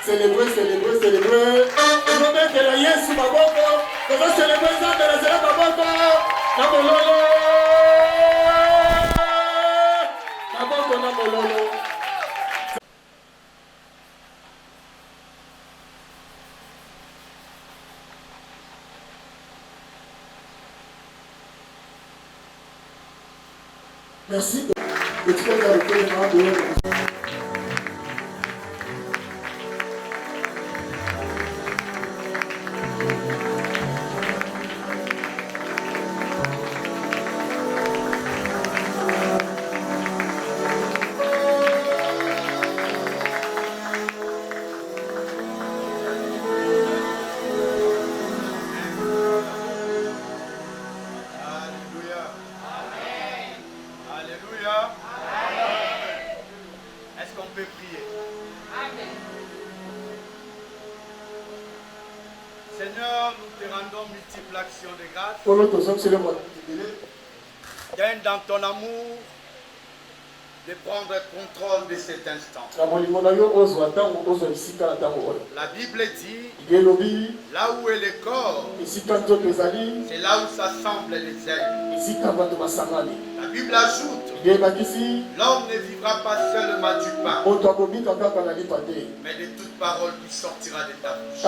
Célébrer. Nous mettre la Yesu Maboko. Nous allons célébrer ça de la Zéla Maboko. Namololo. Maboko Namololo. Merci de faire le paiement de dans ton amour de prendre contrôle de cet instant. La Bible dit, là où est le corps, c'est là où s'assemblent les ailes. La Bible ajoute, l'homme ne vivra pas seulement du pain, mais de toute parole qui sortira de ta bouche.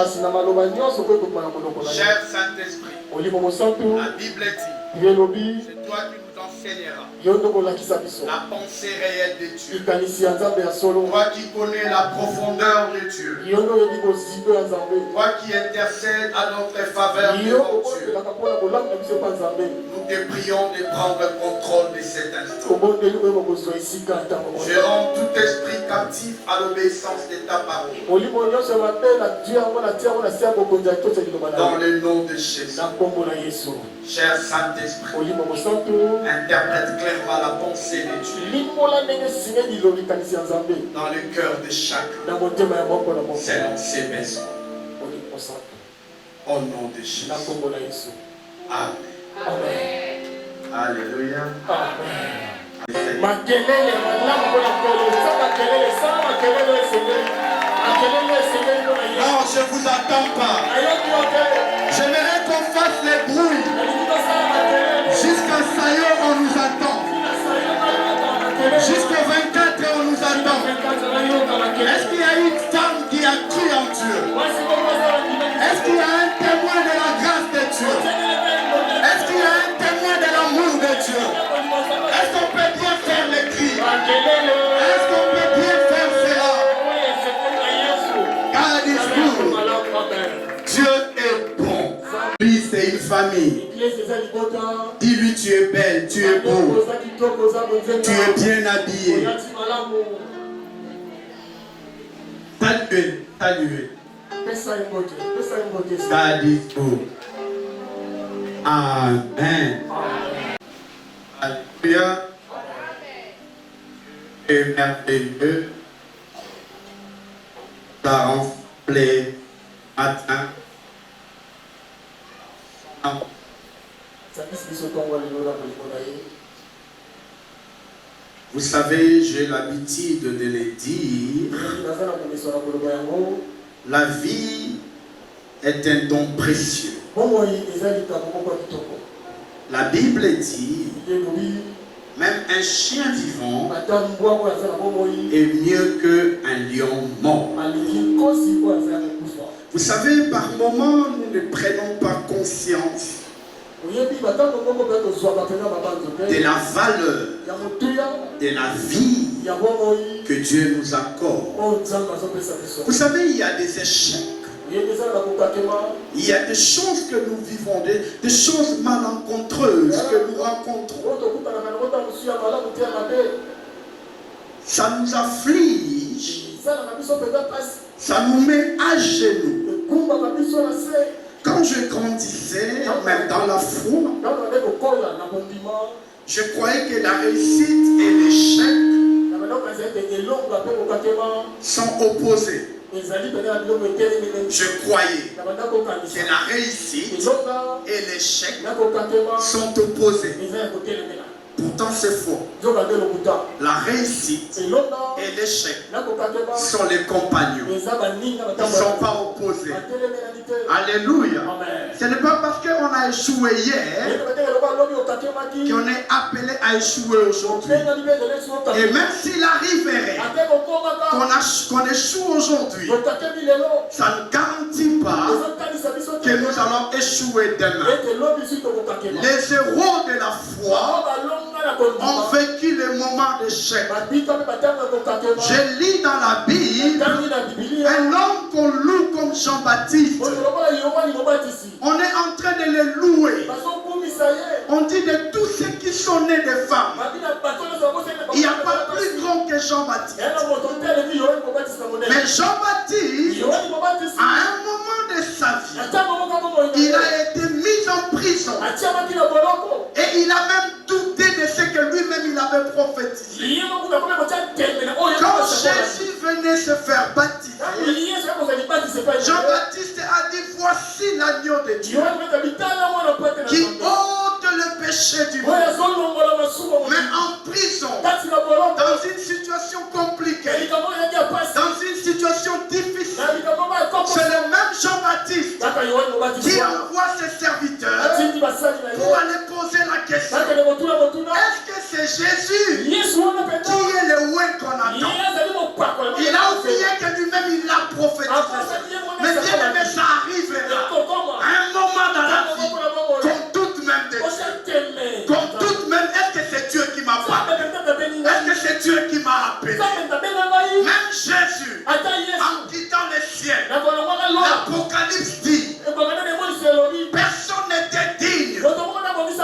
Cher Saint-Esprit, la Bible dit, c'est toi qui nous enseigneras la pensée réelle de Dieu. Toi qui connais la profondeur de Dieu. Toi qui intercèdes à notre faveur devant Dieu. Nous te prions de prendre contrôle de cet instant. Je rends tout esprit captif à l'obéissance de ta parole. Dans le nom de Jésus. Cher Saint-Esprit, interprète clairement la pensée de Dieu dans le cœur de chacun, selon ses besoins. Au nom de Jésus. Amen. Alléluia. Non, je ne vous attends pas. J'aimerais qu'on fasse les bruits. Jusqu'à Sayon, on nous attend. Jusqu'au 24, on nous attend. Est-ce qu'il y a une femme qui a cru en Dieu? Est-ce qu'il y a un témoin de la grâce de Dieu? Est-ce qu'il y a un témoin de l'amour de Dieu? Est-ce qu'on peut bien faire les cris? Est-ce qu'on peut bien faire cela? God is good. Dieu est bon. Lui, c'est une famille. Dis-lui, tu es belle, tu es beau, tu es bien habillé. Saluez. God is good. Amen. Alléluia. Et merveilleux. Ça remplit matin. Vous savez, j'ai l'habitude de le dire, la vie est un don précieux. La Bible dit, même un chien vivant est mieux qu'un lion mort. Vous savez, par moments, nous ne prenons pas conscience de la valeur, de la vie que Dieu nous accorde. Vous savez, il y a des échecs. Il y a des choses que nous vivons, des choses malencontreuses que nous rencontrons. Ça nous afflige, ça nous met à genoux. Quand je grandissais, même dans la foi, je croyais que la réussite et l'échec sont opposés. Je croyais que la réussite et l'échec sont opposés. Pourtant c'est faux. La réussite et l'échec sont les compagnons. Ils ne sont pas opposés. Alléluia. Ce n'est pas parce qu'on a échoué hier qu'on est appelé à échouer aujourd'hui. Et même s'il arriverait qu'on échoue aujourd'hui, ça ne garantit pas que nous allons échouer demain. Les héros de la foi ont vécu les moments d'échec. Je lis dans la Bible un homme qu'on loue comme Jean-Baptiste. On est en train de le louer. On dit de tous ceux qui sont nés de femmes, il n'y a pas plus grand que Jean-Baptiste. Mais Jean-Baptiste, à un moment de sa vie, il a été mis en prison. Et il a même douté de ce que lui-même il avait prophétisé. Quand Jésus venait se faire baptiser, Jean-Baptiste a dit: voici l'agneau de Dieu qui ôte le péché du monde. Mais en prison, dans une situation compliquée, dans une situation difficile, c'est le même Jean-Baptiste qui envoie ses serviteurs pour aller poser la question: est-ce que c'est Jésus qui est le ouais qu'on attend? Il a oublié que lui-même il l'a prophétisé. Mais bien aimé, ça arrivera à un moment dans la vie qu'on doute même de Dieu. Qu'on doute même: est-ce que c'est Dieu qui m'a parlé? Est-ce que c'est Dieu qui m'a appelé? Même Jésus, en quittant le ciel, l'Apocalypse dit: personne n'était digne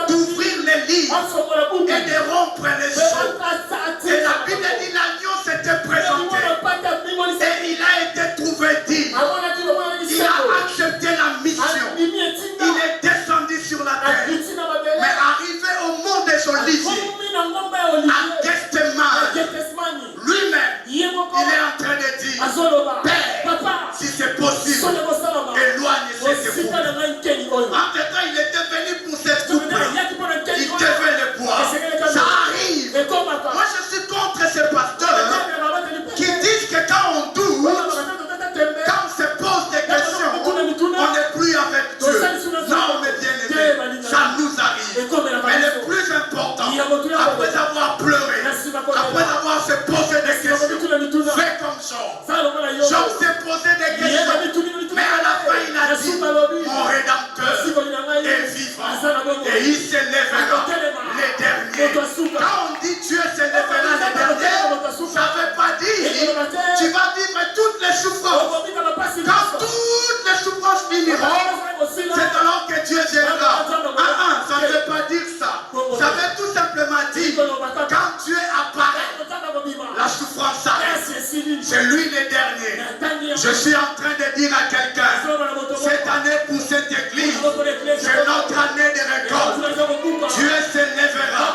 d'ouvrir les livres et de rompre les sceaux. Et la Bible dit: l'agneau s'était présenté et il a été trouvé digne. Il a accepté la mission. Il est descendu sur la terre. Mais arrivé au mont des Oliviers, à Gethsemane, lui-même, il est en train de dire: Père, si c'est possible, éloigne ces épouses. Entre-temps, il était venu pour cette coupe-là. Il devait le boire. Ça arrive. Moi, je suis contre ces pasteurs qui disent que quand on doute, quand on se pose des questions, on n'est plus avec Dieu. Non, mais bien aimé, ça nous arrive. Mais le plus important, après avoir pleuré, après avoir se posé des questions, fais comme Job. Job s'est posé des questions, mais à la fin il a dit: mon Rédempteur est vivant et il s'élèvera les derniers. Quand on dit Dieu s'élèvera les derniers, ça ne veut pas dire tu vas vivre toutes les souffrances. Quand toutes les souffrances finiront, c'est alors que Dieu viendra. Ça ne veut pas dire ça. Ça veut tout simplement dire: quand Dieu apparaît, la souffrance s'arrête. C'est lui le dernier. Je suis en train de dire à quelqu'un: cette année pour cette église, c'est notre année de récolte. Dieu s'élèvera.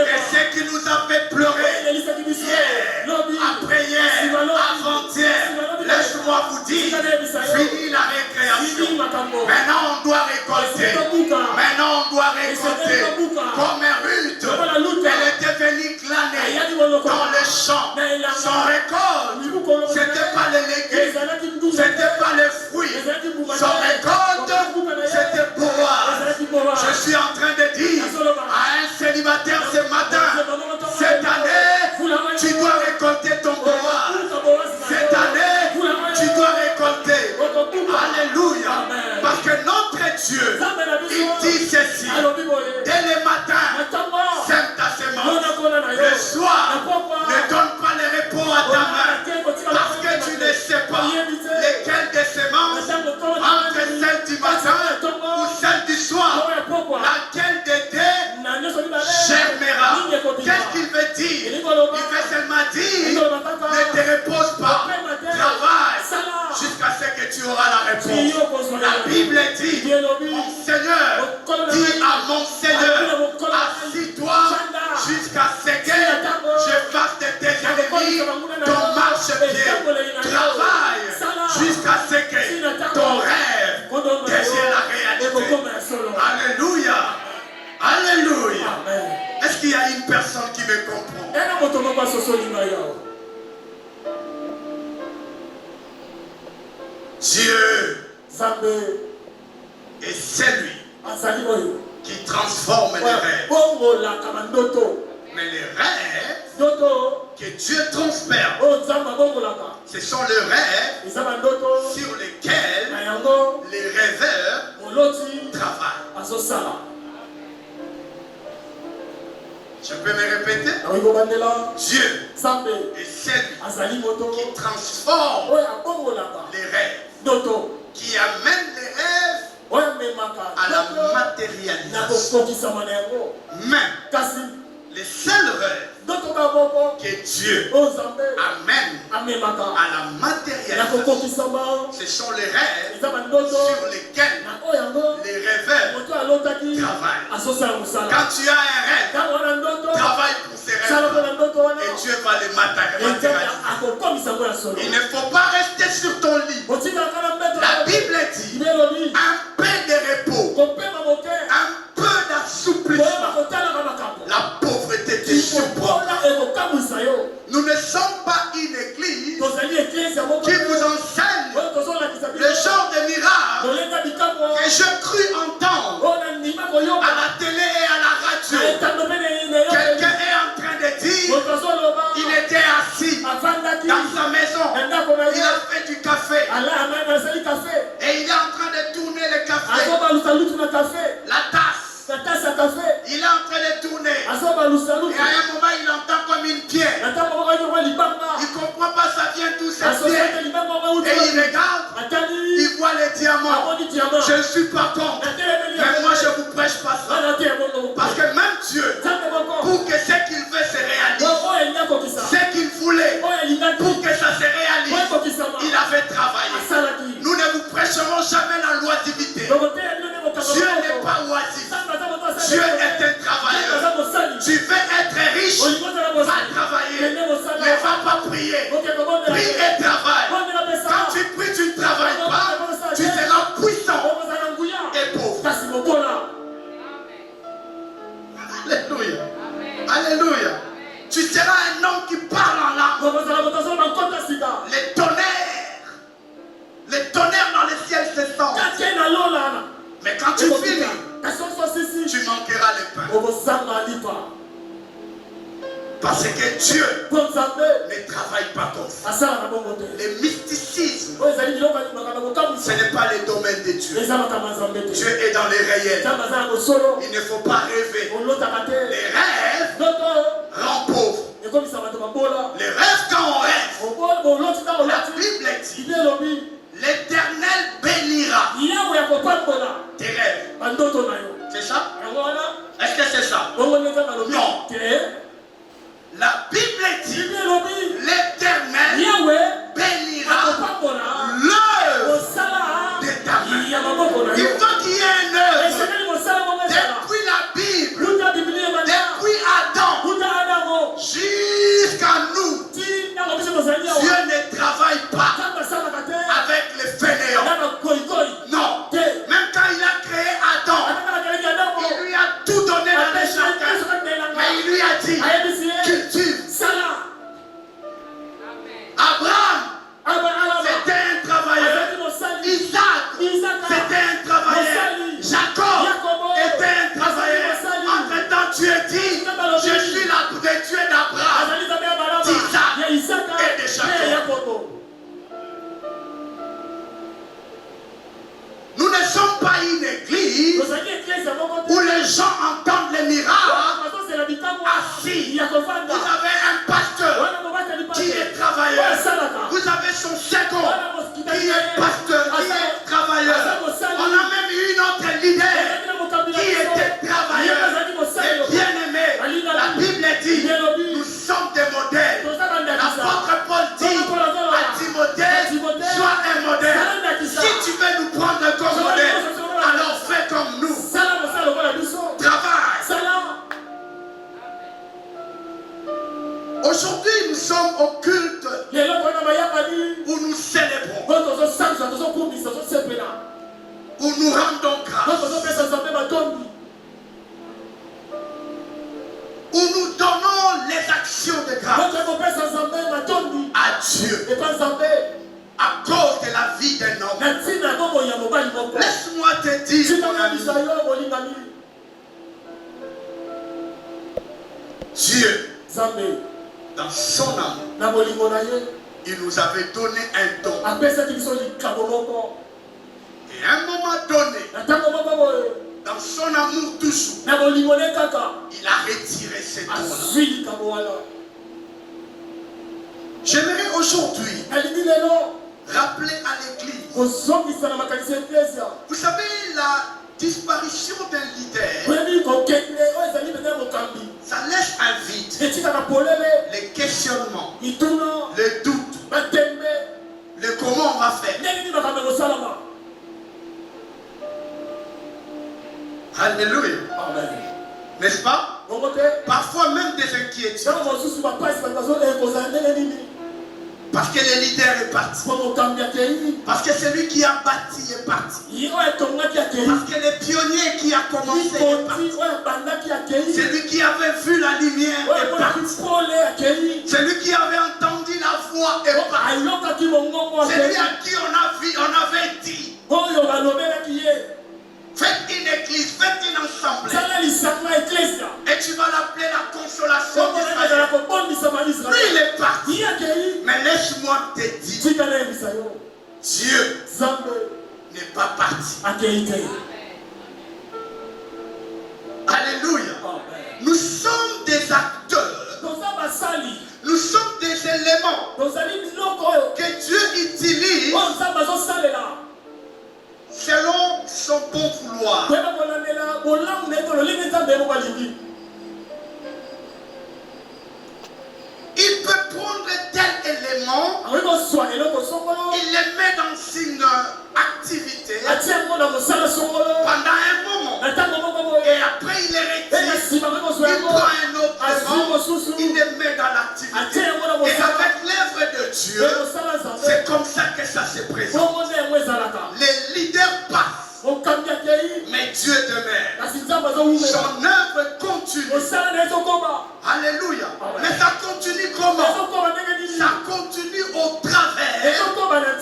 Et ce qui nous a fait pleurer hier, après-hier, avant-hier, laisse-moi vous dire, fini la récréation. Maintenant on doit récolter. Maintenant on doit récolter. Comme Ruth, elle était venue glaner dans les champs. Son récolte, c'était pas les légumes, c'était pas les fruits. Son récolte, c'était Boaz. Je suis en train de dire à un célibataire ce matin: cette année, tu dois récolter ton Boaz. Cette année, tu dois récolter. Alléluia. Parce que notre Dieu, il dit ceci: dès le matin, sème ta semence. Le soir, ne donne pas le repos à ta main. Parce que Dieu est celui qui transforme les rêves. Mais les rêves que Dieu transfère, ce sont les rêves sur lesquels les rêveurs travaillent. Je peux me répéter? Dieu est celui qui transforme les rêves, qui amène les rêves à la matérialisation. Mais les seuls rêves que Dieu amène à la matérialisation, ce sont les rêves sur lesquels les rêveurs travaillent. Quand tu as un rêve, travaille pour ces rêves et Dieu va les matérialiser. Il ne faut pas rester sur ton lit. La Bible dit un peu de repos, un peu d'assouplissement. La pauvreté te surprend. Nous ne sommes pas une église qui vous enseigne le genre de miracle que je crus entendre à la télé et à la radio. Quelqu'un est en train de dire, il était assis dans sa maison, il a fait du café et il est en train de tourner le café, la tasse. Il est en train de tourner. Et à un moment, il entend comme une pierre. Il ne comprend pas, ça vient d'où cette pierre. Et il regarde, il voit les diamants. Je ne suis pas contre. Mais moi, je ne vous prêche pas ça. Parce que même Dieu, pour que ce qu'il veut se réalise, ce qu'il voulait, pour que ça se réalise, il avait travaillé. Nous ne vous prêcherons jamais la loisivité. Dieu n'est pas oisif. Dieu est un travailleur. Tu veux être riche, va travailler. Ne va pas prier. Prie et travaille. Quand tu pries, tu ne travailles pas. Tu seras puissant et pauvre. Alléluia. Alléluia. Tu seras un homme qui parle en langue. Les tonnerres dans le ciel se sentent. Mais quand tu finis, tu manqueras le pain. Parce que Dieu ne travaille pas comme ça. Le mysticisme, ce n'est pas le domaine de Dieu. Dieu est dans les réels. Il ne faut pas rêver. Les rêves rendent pauvres. Les rêves, quand on rêve, la Bible dit, l'Éternel bénira tes rêves. C'est ça? Est-ce que c'est ça? Non. La Bible dit, l'Éternel bénira l'œuvre de ta main. Il faut qu'il y ait une œuvre. Depuis la Bible, depuis Adam, jusqu'à nous, Dieu ne travaille pas avec les fainéants. Non. Même quand il a créé Adam, il lui a tout donné dans les jardins. Mais il lui a dit, cultive. Abraham, c'était un travailleur. Isaac, c'était un travailleur. Jacob était un travailleur. Entre-temps, Dieu dit, je suis le Dieu d'Abraham, d'Isaac et de Jacob. Nous ne sommes pas une église où les gens entendent les miracles assis. Vous avez un pasteur qui est travailleur. Vous avez son second qui est pasteur, qui est travailleur. On a même eu une autre leader qui était travailleur. Et bien aimé, la Bible dit, nous sommes des modèles. L'apôtre Paul dit à Timothée, sois un modèle. Si tu veux nous prendre comme modèle, alors fais comme nous. Travaille. Aujourd'hui, nous sommes au culte où nous célébrons, où nous rendons grâce, où nous donnons les actions de grâce à Dieu à cause de la vie d'un homme. Laisse-moi te dire, mon ami, Dieu, dans son amour, il nous avait donné un don. Et à un moment donné, dans son amour toujours, il a retiré ce don-là. J'aimerais aujourd'hui rappeler à l'église. Vous savez, la disparition d'un leader, ça laisse un vide, les questionnements, les doutes, le comment on va faire. Alléluia. N'est-ce pas? Parfois même des inquiétudes. Parce que le leader est parti. Parce que celui qui a bâti est parti. Parce que le pionnier qui a commencé est parti. Celui qui avait vu la lumière est parti. Celui qui avait entendu la voix est parti. Celui à qui on avait dit, faites une église, faites une assemblée. Et tu vas l'appeler la consolation d'Israël. Lui, il est parti. Mais laisse-moi te dire, Dieu n'est pas parti. Alléluia. Nous sommes des acteurs. Nous sommes des éléments que Dieu utilise selon son bon vouloir. Il peut prendre tel élément, il le met dans une activité pendant un moment, et après il le retire, il prend un autre élément, il le met dans l'activité, et avec l'œuvre de Dieu, c'est comme ça que ça se présente. Les leaders passent, mais Dieu demeure. Son œuvre continue. Alléluia. Mais ça continue comment? Ça continue au travers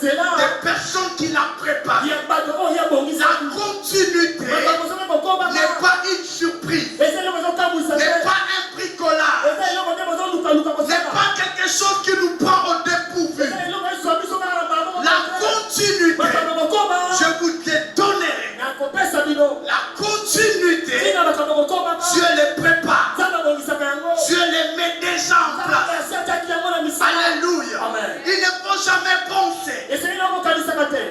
des personnes qui l'a préparé. La continuité n'est pas une surprise, n'est pas un bricolage, n'est pas quelque chose qui nous prend au dépourvu. La continuité, je vous donnerai. La continuité, Dieu les prépare. Dieu les met déjà en place. Alléluia. Il ne faut jamais penser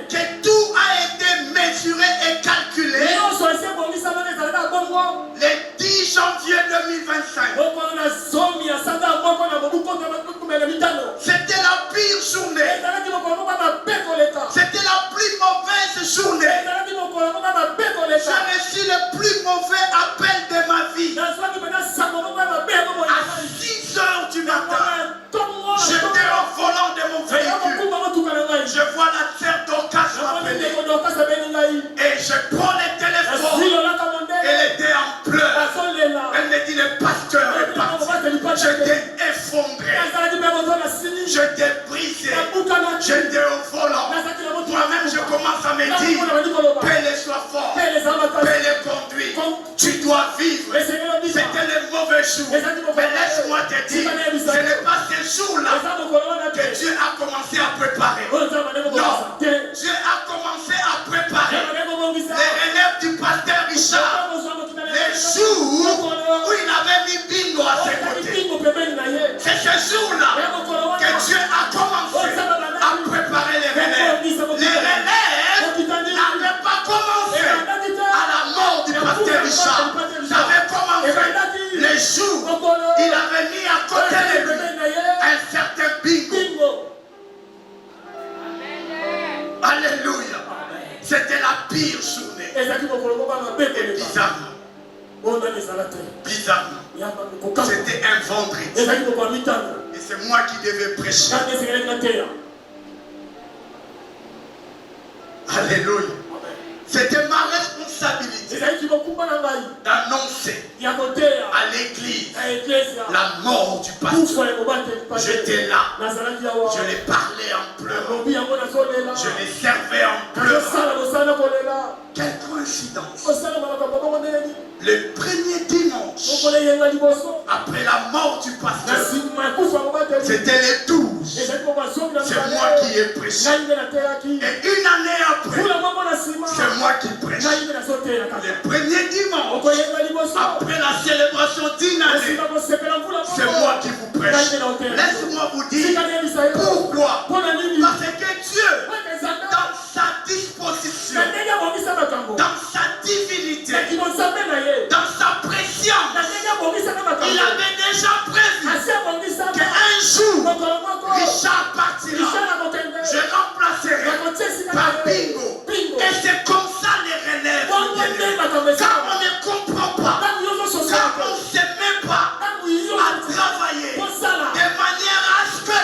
que tout a été mesuré et calculé le 10 janvier 2025. C'était la pire journée. C'était la plus mauvaise journée. J'ai reçu le plus mauvais appel de ma vie. À 6 heures du matin, j'étais au volant de mon véhicule. Je vois la sœur Dorcas m'appeler. Et je prends le téléphone. Elle était en pleurs. Elle me dit, le pasteur est parti. Je t'ai effondré. Je t'ai brisé. J'étais au volant. Moi-même, je commence à me dire, paix les soit fort, paix les conduit. Tu dois vivre. C'était le mauvais jour. Mais laisse-moi te dire, ce n'est pas ce jour-là que Dieu a commencé à préparer. Non, Dieu a commencé à préparer les relèves du pasteur Richard. Les jours où il avait mis Bingo à ses côtés. C'est ce jour-là que Dieu a commencé à préparer les relèves. Les relèves n'avaient pas commencé à la mort du pasteur Richard. Ça avait commencé les jours où il avait mis à côté de lui un certain Bingo. Alléluia. C'était la pire journée. Et bizarrement, c'était un vendredi. Et c'est moi qui devais prêcher. Alléluia. C'était ma responsabilité d'annoncer à l'église la mort du pasteur. J'étais là. Je les parlais en pleurant. Je les servais en pleurant. Quelle coïncidence. Le premier dimanche, après la mort du pasteur, c'était les 12. C'est moi qui ai prêché. Et une année après, c'est moi qui prêche. Le premier dimanche, après la célébration d'une année, c'est moi qui vous prêche. Laisse-moi vous dire pourquoi. Parce que Dieu, dans sa disposition, dans sa divinité, dans sa préscience, il avait déjà prévu qu'un jour, Richard partira. Je remplacerai par Bingo. Et c'est comme ça les relèves. Car on ne comprend pas, car on ne sait même pas à travailler de manière à ce que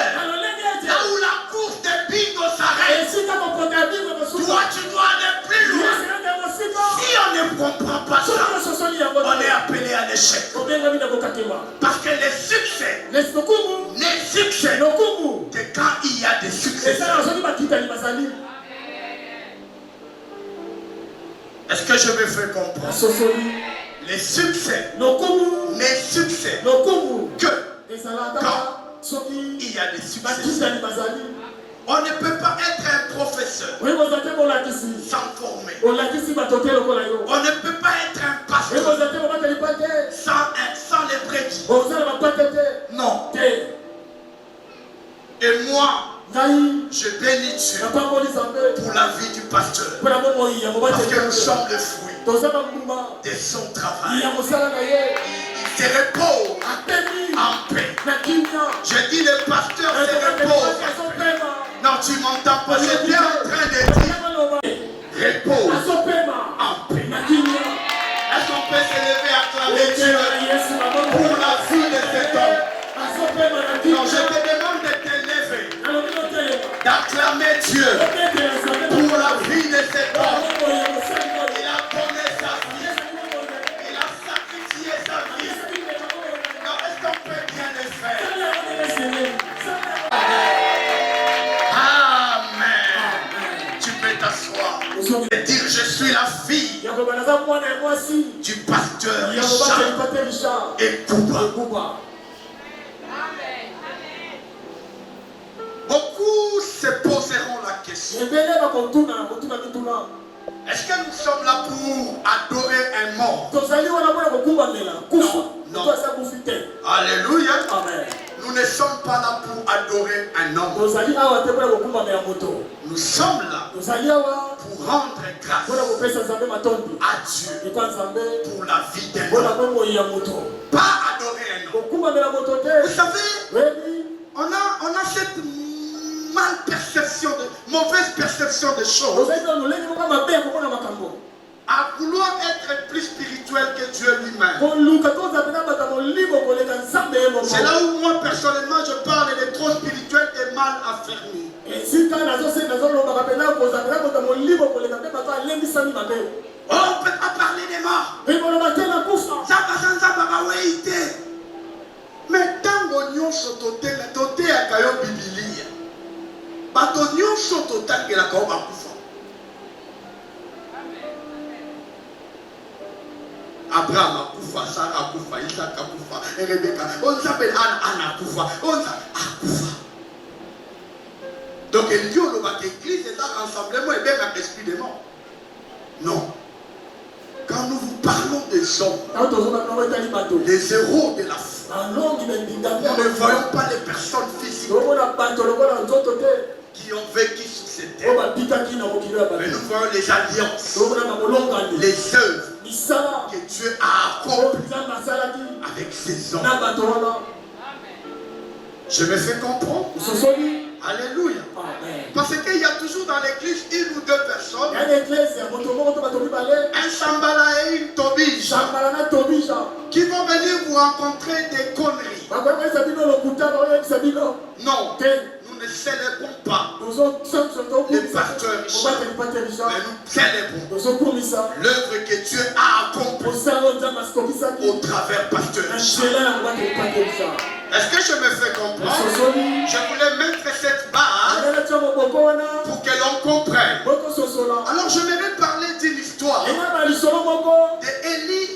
là où la course de Bingo s'arrête, toi tu dois aller plus loin. Si on ne comprend pas ça, on est appelé à l'échec. Parce que les succès ne succès que quand il y a des succès. Est-ce que je me fais comprendre? Les succès ne succès que quand il y a des succès. On ne peut pas être un professeur sans former. On ne peut pas être un pasteur sans les brebis. Non. Et moi, je bénis Dieu pour la vie du pasteur. Parce que nous sommes le fruit de son travail. Il se repose en paix. Je dis le pasteur se repose. Non, tu m'entends pas. J'étais en train de dire repose en paix. Est-ce qu'on peut s'élever à acclamer Dieu pour la vie de cet homme? Non, je te demande de t'élever, d'acclamer Dieu pour la vie de cet homme. Il a donné sa vie. Il a sacrifié sa vie. Non, est-ce qu'on peut bien le faire? Et dire je suis la fille du pasteur Richard et Kouba. Beaucoup se poseront la question. Est-ce que nous sommes là pour adorer un mort? Non. Alléluia. Amen. Nous ne sommes pas là pour adorer un homme. Nous sommes là pour rendre grâce à Dieu pour la vie d'un homme. Pas adorer un homme. Vous savez, on a cette mauvaise perception des choses. À vouloir être plus spirituel que Dieu lui-même. C'est là où moi personnellement je parle de trop spirituel et mal affermi. Oh, on ne peut pas parler des morts. Mais tant qu'on sotote la doté à Kayo Bibilia, batonio sotota que la Kayo Bakufa. Abraham akufa, Sarah akufa, Isaac akufa, et Rebecca. On s'appelle Anna akufa. On s'appelle. Donc il dit on va l'église et ça rassemblement et bien avec l'esprit des morts. Non. Quand nous vous parlons des hommes, les héros de la foi, nous ne voyons pas les personnes physiques qui ont vécu sur cette terre. Mais nous voyons les alliances, les œuvres que Dieu a accomplies avec ces hommes. Je me fais comprendre. Alléluia. Parce qu'il y a toujours dans l'église une ou deux personnes, un Shambhala et une Tobija, qui vont venir vous rencontrer des conneries. Non, nous ne célébrons pas les pasteurs Richard, mais nous célébrons l'œuvre que Dieu a accomplie au travers pasteur Richard. Est-ce que je me fais comprendre? Je voulais mettre cette barre pour que l'on comprenne. Alors je vais parler d'une histoire d'Élie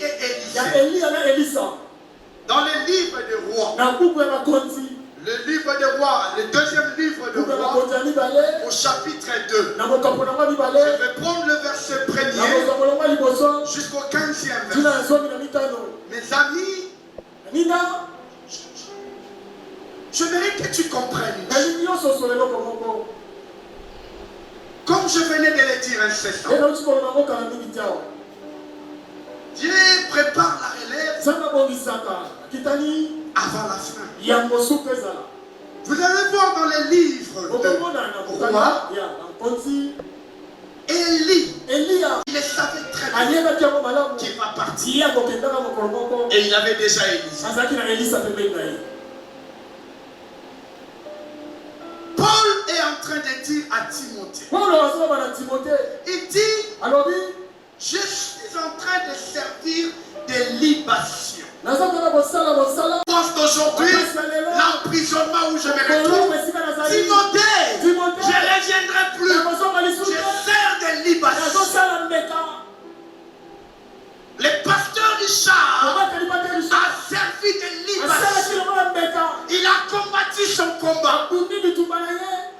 et Élisée. Dans les livres des rois, le livre des rois, le deuxième livre des rois, au chapitre 2, je vais prendre le verset 1er jusqu'au 15e verset. Mes amis, je voudrais que tu comprennes. Comme je venais de le dire incessamment, Dieu prépare la relève avant la fin. Vous allez voir dans les livres de rois, Élie, il le savait très bien qu'il va partir. Et il avait déjà Élisée. Paul est en train de dire à Timothée, il dit, je suis en train de servir des libations. Pense d'aujourd'hui, l'emprisonnement où je me retrouve, Timothée, je ne reviendrai plus. Je sers des libations. Le pasteur Richard a servi des libations. Il a combattu son combat.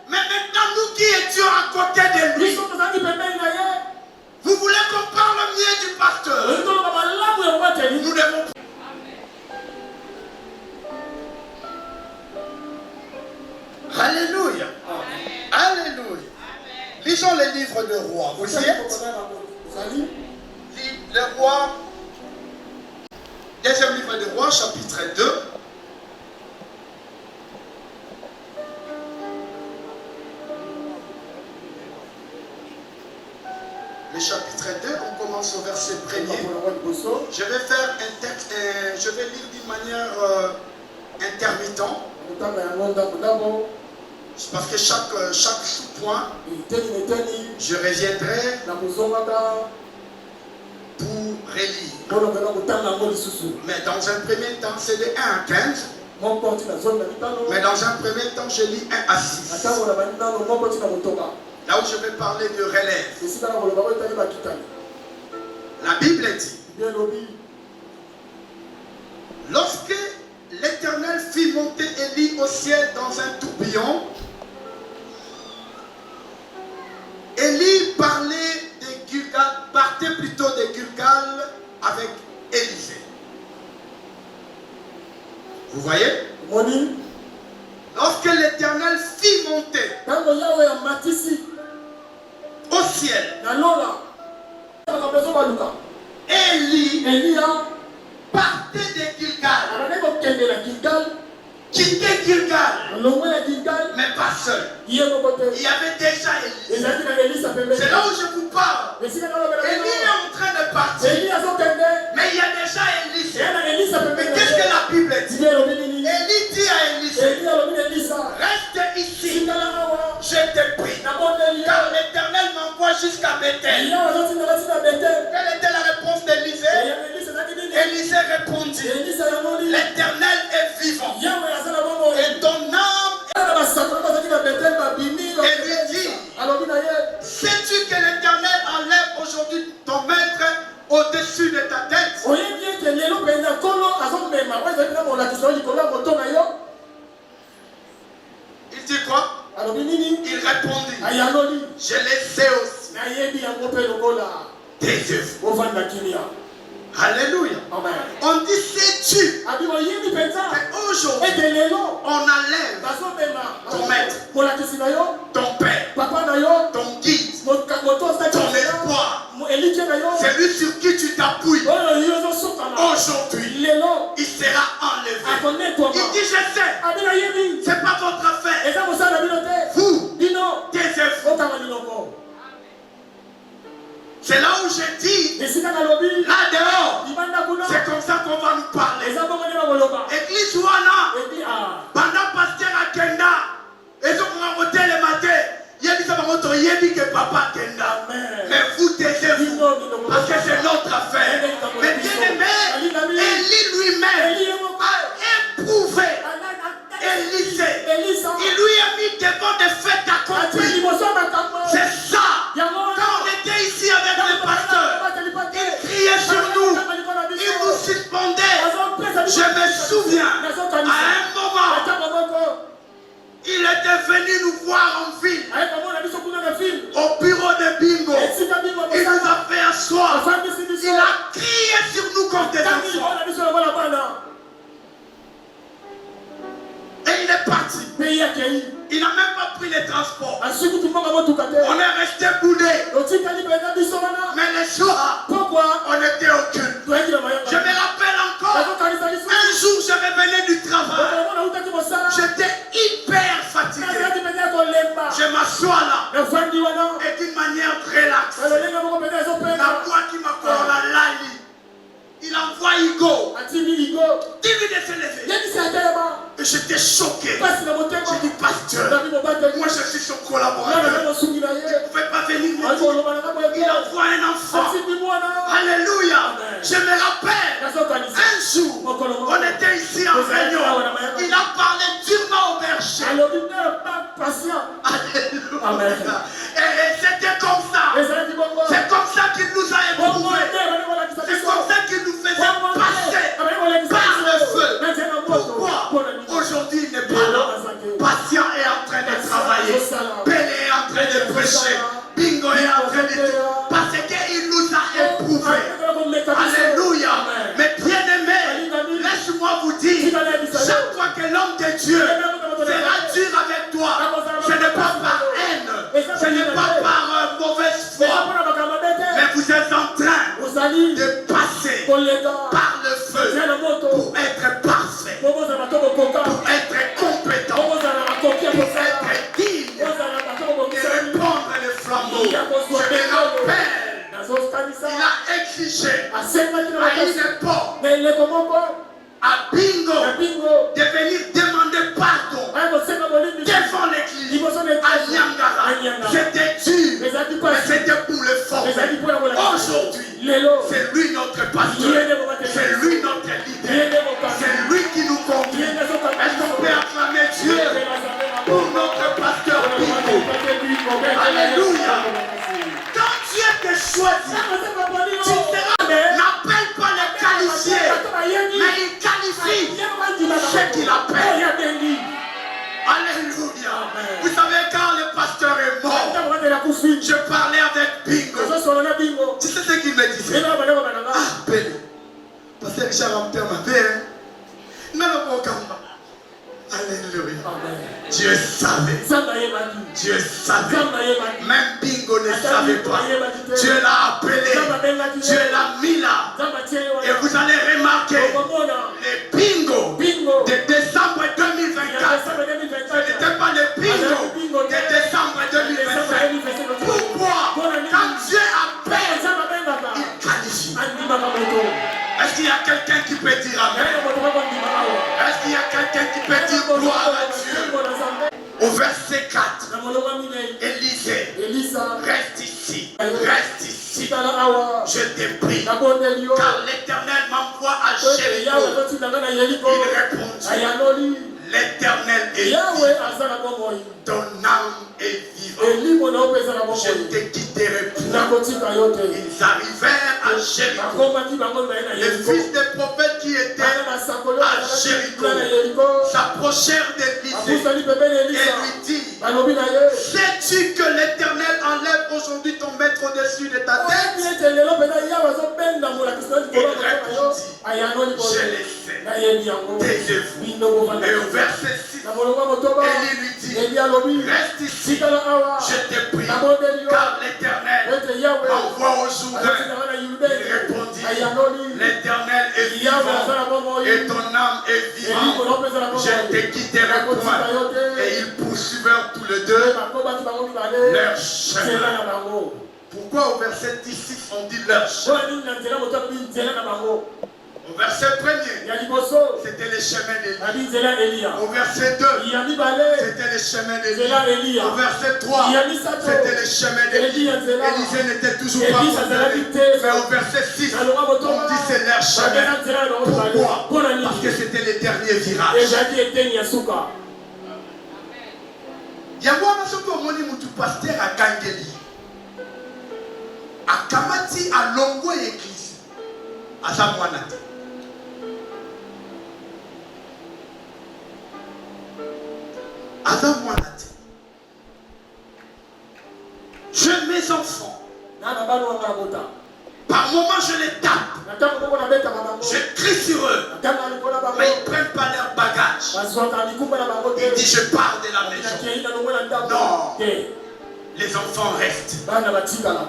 Mais maintenant, nous qui étions à côté de lui, vous voulez qu'on parle mieux du pasteur? Nous devons. Alléluia. Alléluia. Lisons les livres de rois. Vous y êtes? Le roi, deuxième livre de rois, chapitre 2. Le chapitre 2, on commence au verset 1er. Je vais faire un texte, je vais lire d'une manière intermittente. Parce que chaque sous-point, je reviendrai pour relire. Mais dans un premier temps, c'est de 1 à 15. Mais dans un premier temps, je lis 1 à 6. Là où je vais parler de relève. La Bible dit, lorsque l'Éternel fit monter Élie au ciel dans un tourbillon, Élie partait plutôt de Gilgal avec Élisée. Vous voyez? Lorsque l'Éternel fit monter au ciel, Élie partait de Gilgal, quittait Gilgal, mais pas seul. Il y avait déjà Élie. C'est là où je vous parle. Élie est en train de partir, mais il y a déjà Élie. Mais qu'est-ce que la Bible dit? Élie dit à Élie, reste ici, je te prie, car l'Éternel m'envoie jusqu'à Bethel. Quelle était la réponse d'Élisée? Élisée répondit, l'Éternel est vivant et ton âme. Et lui dit, sais-tu que l'Éternel enlève aujourd'hui ton maître au-dessus de ta tête? Il dit quoi? Il répondit, je le sais aussi. Tes œuvres. Alléluia. Amen. On dit sais-tu qu'aujourd'hui on enlève ton maître, ton père, ton guide, ton espoir, celui sur qui tu t'appuies. Aujourd'hui, il sera enlevé. Il dit je sais, c'est pas votre affaire. Vous, tes œuvres. C'est là où je dis, là dehors, c'est comme ça qu'on va nous parler. Église Wana, pendant pasteur Akenda, et donc on va dit que papa Kenda, mais vous taisez-vous, parce que c'est notre affaire. Mais bien aimé, Élie lui-même a éprouvé Élisée. Il lui a mis devant des faits accomplis. C'est ça. Quand on était ici avec le pasteur, il criait sur nous, il nous suspendait. Je me souviens, à un moment, il était venu nous voir en ville, au bureau de Bingo. Il nous a fait asseoir. Il a crié sur nous comme des enfants. Et il est parti. Il n'a même pas pris les transports. On est resté boudés. Mais le soir, on était au culte. Je me rappelle encore, un jour je revenais du travail. J'étais hyper fatigué. Je m'assois là. Et d'une manière relaxe. La voix qui m'accorde la lali. Il envoie Igo. Dis-lui de se lever. Et j'étais choqué. J'ai dit, pasteur, moi je suis son collaborateur. Il ne pouvait pas venir me dire. Il envoie un enfant. Alléluia. Je me rappelle, un jour, on était ici en réunion. Il a parlé durement au berger. Alléluia. Et c'était comme ça. C'est comme ça qu'il nous a éprouvés. C'est comme ça qu'il nous faisait passer par le feu. Pourquoi aujourd'hui il n'est pas là? Patient est en train de travailler. Pélé est en train de prêcher. Bingo est en train de... Parce qu'il nous a éprouvés. Alléluia. Mais bien aimé, laisse-moi vous dire, chaque fois que l'homme de Dieu sera dur avec toi, ce n'est pas par haine, ce n'est pas par mauvaise foi, mais vous êtes en train de passer par le feu pour être parfait, pour être compétent, pour être digne de répandre le flambeau. Je me rappelle, il a exigé à une époque à Bingo de venir demander pardon devant l'église à Nyangara. C'était dur, mais c'était pour le fort. Aujourd'hui, c'est lui notre pasteur, c'est lui notre leader, c'est lui qui nous conduit. Est-ce qu'on peut acclamer Dieu pour notre pasteur Bingo? Alléluia. Quand Dieu te choisit, tu seras, n'appelle pas les qualifiés, mais il qualifie ceux qu'il appelle. Alléluia. Vous savez, quand le pasteur est mort, je parlais avec Bingo. Tu sais ce qu'il me disait? Ah, Pélé, pasteur Richard Ampère m'a fait, alléluia. Dieu savait. Dieu savait. Même Bingo ne savait pas. Dieu l'a appelé. Dieu l'a mis là. Et vous allez remarquer, les Bingo de décembre 2024, ce n'était pas les Bingo de décembre 2025. Pourquoi? Quand Dieu appelle, il qualifie. Est-ce qu'il y a quelqu'un qui peut dire amen? Est-ce qu'il y a quelqu'un qui peut dire gloire à Dieu? Au verset 4, Élisée, reste ici, je t'ai pris, car l'Éternel m'envoie à Jéricho. Il répondit, l'Éternel est vivant, ton âme est vivante, je ne te quitterai point. Ils arrivèrent à Jéricho. Les fils des prophètes qui étaient à Jéricho s'approchèrent d'Élisée et lui dit, sais-tu que l'Éternel enlève aujourd'hui ton maître au-dessus de ta tête? Il répondit, je le sais, taisez-vous. Et au verset 6, Élie lui dit, reste ici, je t'ai pris, car l'Éternel m'envoie au Jourdain. Il répondit, l'Éternel est vivant et ton âme est vivante, je ne te quitterai point. Et ils poursuivèrent tous les deux leur chemin. Pourquoi au verset 16 on dit leur chemin? Au verset 1er, c'était les chemins d'Élie. Au verset 2, c'était les chemins d'Élie. Au verset 3, c'était les chemins d'Élie. Élisée n'était toujours pas condamné. Mais au verset 6, on dit c'est leur chemin. Pourquoi? Parce que c'était les derniers virages. Yamwana soko omoni mutu pasteur à Kangeli. A Kamati à Longo église. À Zamwana. À Zamwana. Je mes enfants. Par moments je les tape. Je crie sur eux. Mais ils ne prennent pas leur bagage. Il dit je pars de la maison. Non. Les enfants restent.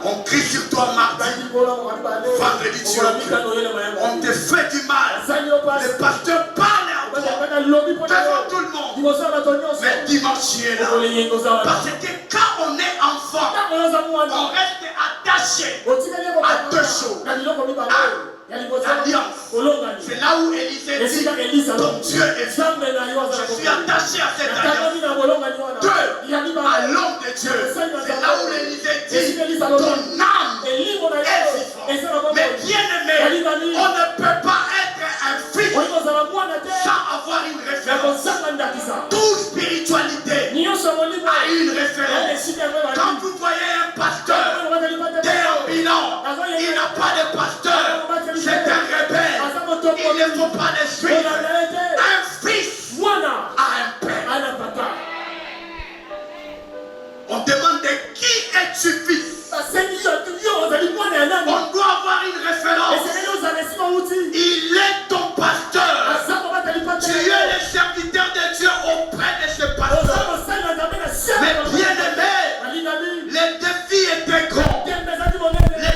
On crie sur toi mardi. Vendredi tu on te fait du mal. Le pasteur parle à toi devant tout le monde. Mais dimanche tu es là. Parce que quand on est enfant, on reste attaché à deux choses. L'alliance. C'est là où Élisée dit ton Dieu est vivant. Je suis attaché à cette alliance. Deux, à l'homme de Dieu. C'est là où Élisée dit ton âme est vivante. Mais bien aimé, on ne peut pas être un fils sans avoir une référence. Toute spiritualité a une référence. Quand vous voyez un pasteur déambulant, il n'a pas de pasteur. C'est un rebelle. Il ne faut pas le suivre. Un fils a un père. On demande de qui es-tu fils? On doit avoir une référence. Il est ton pasteur. Tu es le serviteur de Dieu auprès de ce pasteur. Mais bien aimé, les défis étaient grands. Les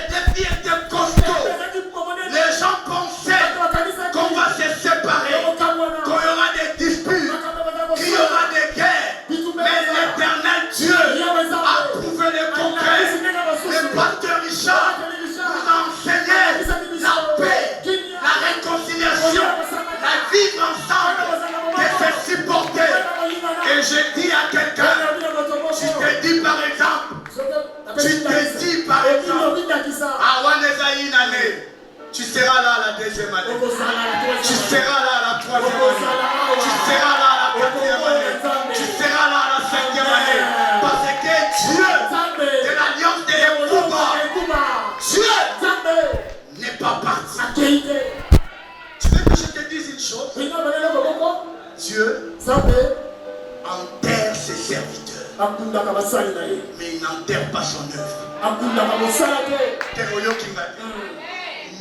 défis étaient costauds. Les gens pensaient qu'on va se séparer, qu'il y aura des disputes, qu'il y aura des guerres. Mais l'éternel Dieu a prouvé le contraire. Le pasteur Richard nous a enseigné la paix, la réconciliation, la vivre ensemble, de se supporter. Et je dis à quelqu'un, tu te dis par exemple, tu seras là la deuxième année, tu seras là la troisième année, tu seras là la quatrième année, tu seras là la cinquième année. Parce que Dieu de l'alliance de Yekouba, Dieu n'est pas parti. Tu veux que je te dise une chose? Dieu enterre ses serviteurs, mais il n'enterre pas son œuvre.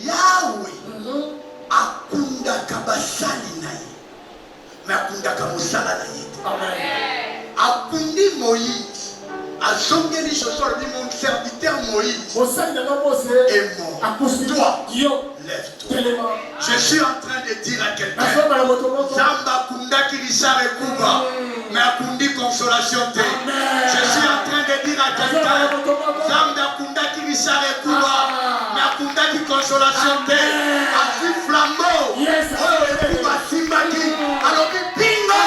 Yahweh akunda kabasali naye, mais akunda kamosala naye. Akundi Moïse, azongeli chosol dit mon serviteur Moïse est mort. Toi, lève-toi. Je suis en train de dire à quelqu'un, Zamba Kunda Kirishar et Kuba, mais Akundi consolation te. Je suis en train de dire à quelqu'un, Zamba Kunda Kirishar et Kuba, mais Akunda qui consolation te. Afi flambeau, Kuba Simbaki, alors bingo,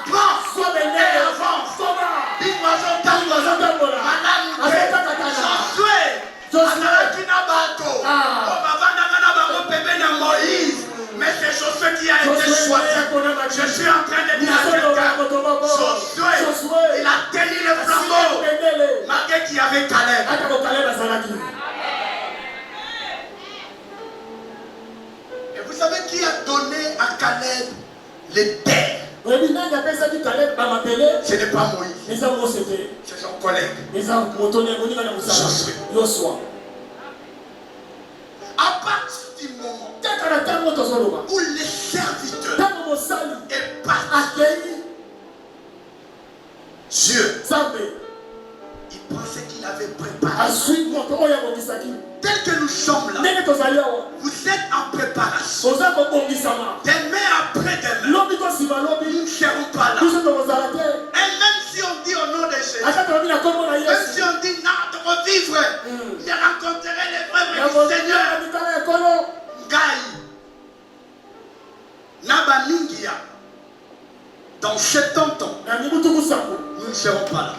prends, et avance. Bingo, madame, Josué, Azalakina Bato, Moïse, mais c'est Josué qui a été choisi. Je suis en train de dire à quelqu'un, Josué, il a tenu le flambeau, malgré qu'il y avait Caleb. Et vous savez qui a donné à Caleb les terres? Ce n'est pas Moïse, c'est son collègue Josué. À partir du moment où les serviteurs est parti, Dieu, il pensait qu'il avait préparé. Tel que nous sommes là, vous êtes en préparation. Demain après demain, nous ne serons pas là. Et même si on dit au nom de Jésus, même si on dit notre vivre, je rencontrerai les frères du Seigneur. Gaï, Dans 70 ans, nous ne serons pas là.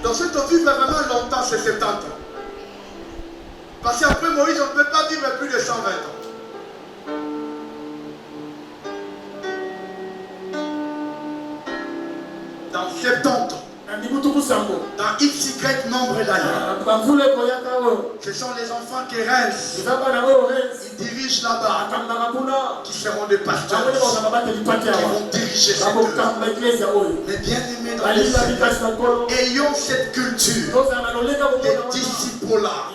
Donc ceux qui vivent vraiment longtemps, c'est 70 ans. Parce qu'après Moïse, on ne peut pas vivre plus de 120 ans. Dans 70 ans, dans XY nombre d'années, ce sont les enfants qui restent. Ils dirigent là-bas, qui seront des pasteurs, qui vont diriger cette œuvre. Mais bien aimés dans les Seigneur, ayons cette culture des disciples là.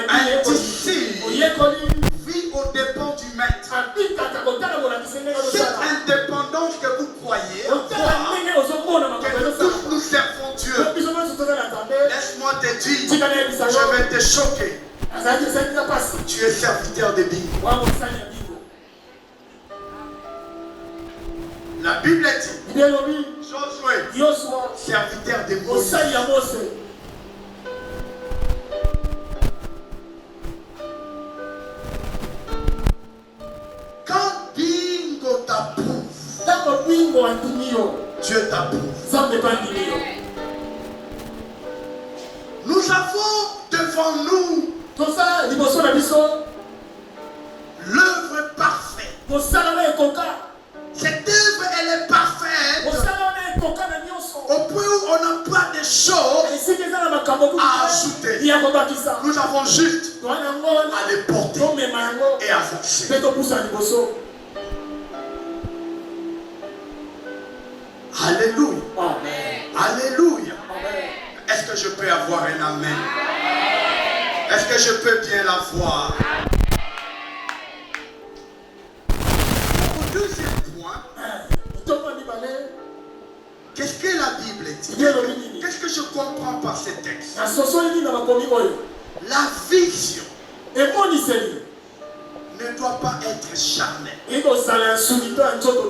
Un disciple vit aux dépens du maître. Cette indépendance que vous croyez avoir, que nous tous nous servons Dieu. Laisse-moi te dire, je vais te choquer. Tu es serviteur de Bingo. La Bible dit, Josué, serviteur de Moïse. Quand Bingo t'approuve, Dieu t'approuve. Nous avons devant nous l'œuvre parfaite. Cette œuvre, elle est parfaite au point où on n'a pas de choses à ajouter. Nous avons juste à les porter et avancer. Alléluia. Alléluia. Est-ce que je peux avoir un amen? Est-ce que je peux bien l'avoir? Au deuxième point, qu'est-ce que la Bible dit? Qu'est-ce que je comprends par ces textes? La vision ne doit pas être charnelle.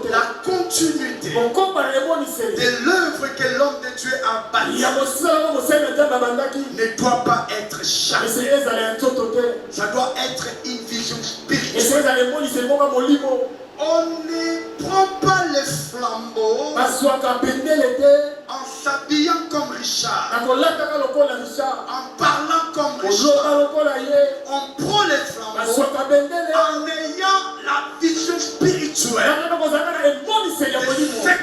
La continuité de l'œuvre que l'homme de Dieu a bâtie ne doit pas être charnelle. Ça doit être une vision spirituelle. On ne prend pas les flambeaux en s'habillant comme Richard, en parlant comme Richard. On prend les flambeaux en ayant la vision spirituelle de ce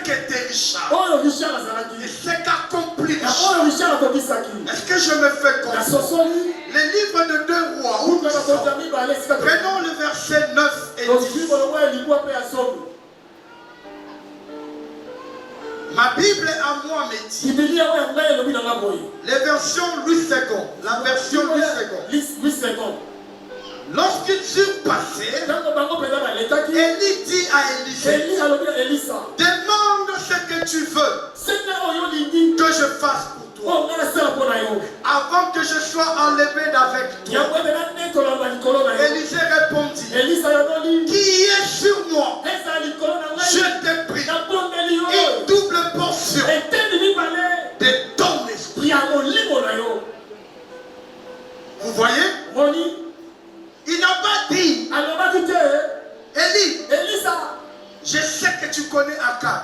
qu'était Richard, de ce qu'accomplit Richard. Est-ce que je me fais comprendre? Les livres de 2 Rois, où nous sommes, prenons le verset 9 et 10. Ma Bible à moi me dit, les versions Louis II, la version Louis II. Lorsqu'ils furent passés, Élie dit à Élisée, demande ce que tu veux que je fasse pour toi, avant que je sois enlevé d'avec toi. Élisée répondit, qui est sur moi? Je t'ai pris une double portion de ton esprit. Vous voyez? Il n'a pas dit, Élie, je sais que tu connais Akab.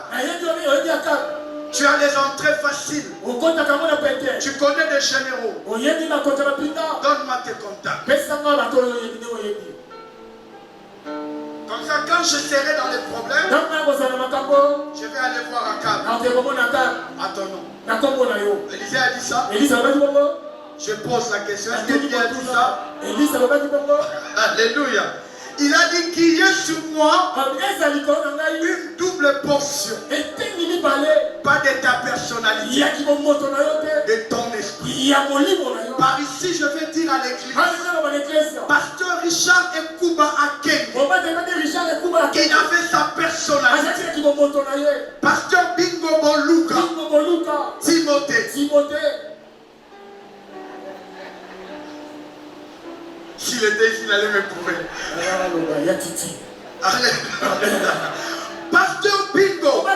Tu as les entrées faciles. Tu connais des généraux. Donne-moi tes contacts. Comme ça, quand je serai dans les problèmes, je vais aller voir Akab. À ton nom. Élisée a dit ça. Je pose la question, est-ce qu'il a dit ça? Alléluia. Il a dit qu'il y a sur moi une double portion. Pas de ta personnalité, de ton esprit. Par ici, je vais dire à l'église, Pasteur Richard Ekouba Aken, qui avait sa personnalité. Pasteur Bingo Boluka, Timothée. S'il était ici, il allait me prouver. Pasteur Bingo,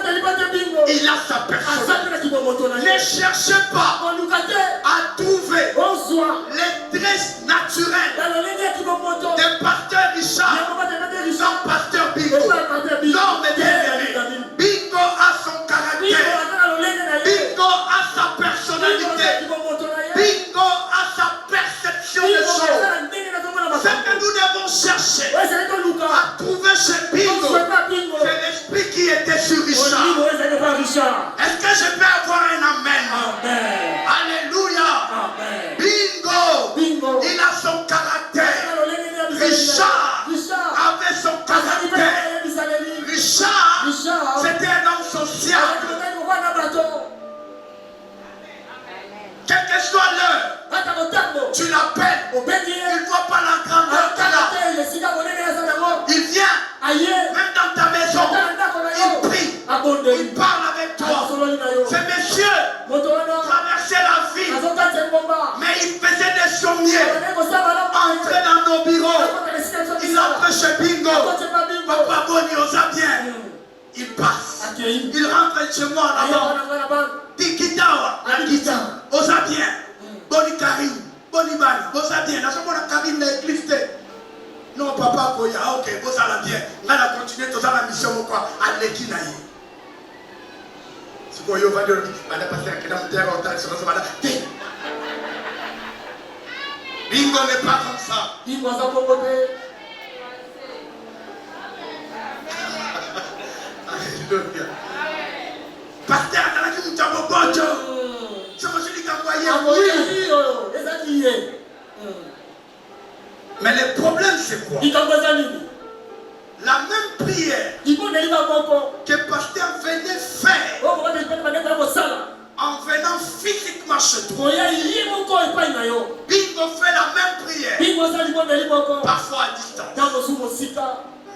il a sa personne. Ne cherchez pas à trouver les traits naturels de Pasteur Richard dans Pasteur Bingo. Non, mais bien aimé, Bingo Tu l'appelles. Il ne voit pas la grandeur qu'il a. Il vient. Même dans ta maison. Il prie. Il parle avec toi. Ce monsieur traversait la ville. Mais il faisait des sommiers. Entrait dans nos bureaux. Il entre chez Bingo. Papa Boni, osa bien. Il passe. Il rentre chez moi là-bas. Tikitawa. Osa bien. Boni Karim. Boni Bani. Osa bien. Là, je Karim n'a éclipsé. Non, papa, Koya. Ok, osa la bien. On a continué toute la mission. Quoi. À l'équinaï. C'est quoi, yo va dire. On a passé un kilomètre en temps sur le Zamada. Bingo n'est pas comme ça. Bingo, ça peut voter. Alléluia. Pasteur, t'as la qui m'a dit, c'est moi celui qui a envoyé. Mais le problème, c'est quoi? La même prière que le pasteur venait faire en venant physiquement chez toi. Bingo fait la même prière. Parfois à distance.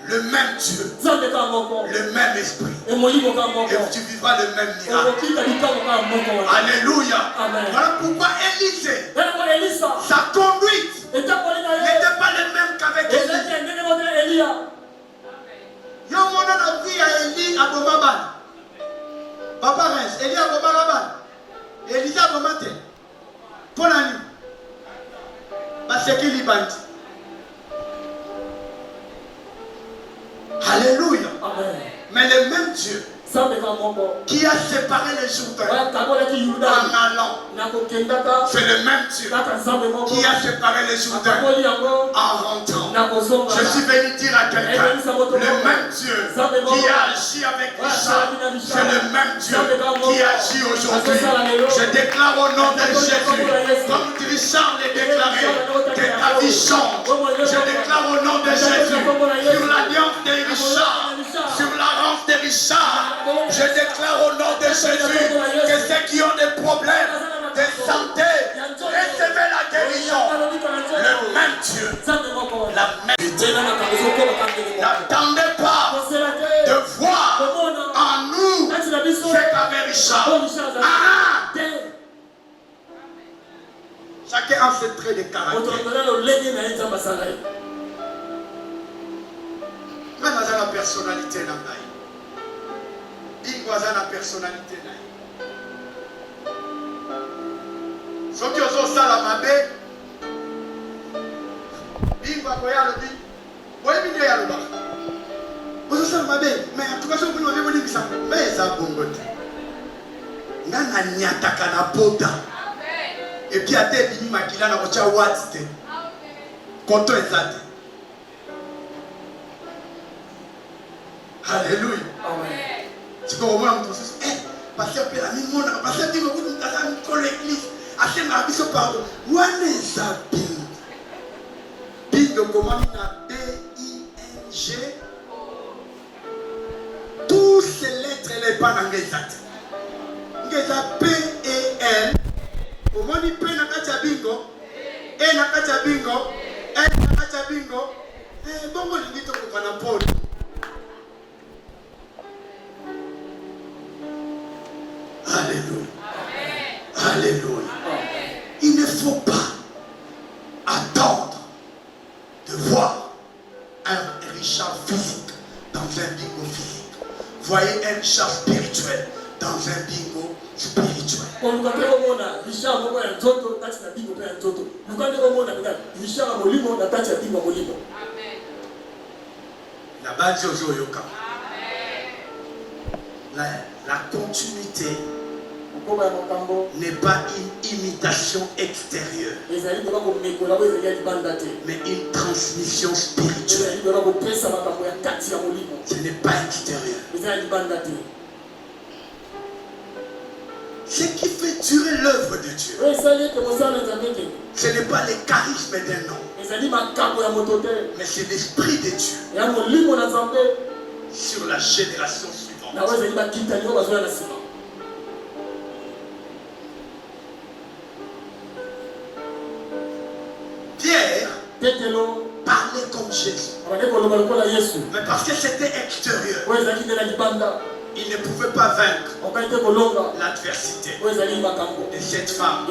Le même Dieu. Le même esprit. Et tu vivras le même miracle. Alléluia. Voilà pourquoi Élisée, sa conduite n'était pas le même qu'avec Élie. Yo mon a vu à Élie à Bomaban. Papa Rens, Élie à Bomaban. Élie à Bomate. Pour la nuit. Parce qu'il y bande. Alléluia. Amen. Mais le même Dieu qui a séparé les Jourdains en allant, c'est le même Dieu qui a séparé les Jourdains en rentrant. Je suis venu dire à quelqu'un, le même Dieu qui a agi avec Richard, c'est le même Dieu qui agit aujourd'hui. Je déclare au nom de Jésus, comme Richard l'a déclaré, que ta vie change. Je déclare au nom de Jésus, sur l'alliance de Richard, sur la rance de Richard, je déclare au nom de Jésus que ceux qui ont des problèmes de santé, recevez la guérison. Le même Dieu, la même Dieu. N'attendez pas de voir en nous ce qu'avait Richard. Chacun a ses traits de caractère. Même dans la personnalité, il y a la personnalité. Ce qui ont ça la mabe, il va voir le dit, oui, il y a le bas. Vous avez ça la mabe, mais en tout cas, vous avez dit que ça, mais ça bon côté. Nana nyataka na pota. Et puis à tes bini makila na kocha watite. Konto ezate. Alléluia. Amen. Tu comprends mon processus? Parce que la mine parce que vous nous t'as dans l'église, assez ma biso pardon. One is a bing. Bing comment na B-I-N-G. Tous ces lettres les pas dans exact. Ngeza P-E-N. Comment ni P na kacha bingo? E na kacha bingo? N na kacha bingo? Bongo ni nito kwa na pole. Alléluia. Amen. Alléluia. Amen. Il ne faut pas attendre de voir un Richard physique dans un bingo physique. Voyez un Richard spirituel dans un bingo spirituel. La base de Yoka. La continuité n'est pas une imitation extérieure, mais une transmission spirituelle. Ce n'est pas extérieur. Ce qui fait durer l'œuvre de Dieu, ce n'est pas les charismes d'un homme, mais c'est l'esprit de Dieu sur la génération suivante. Parler comme Jésus. Mais parce que c'était extérieur, il ne pouvait pas vaincre l'adversité de cette femme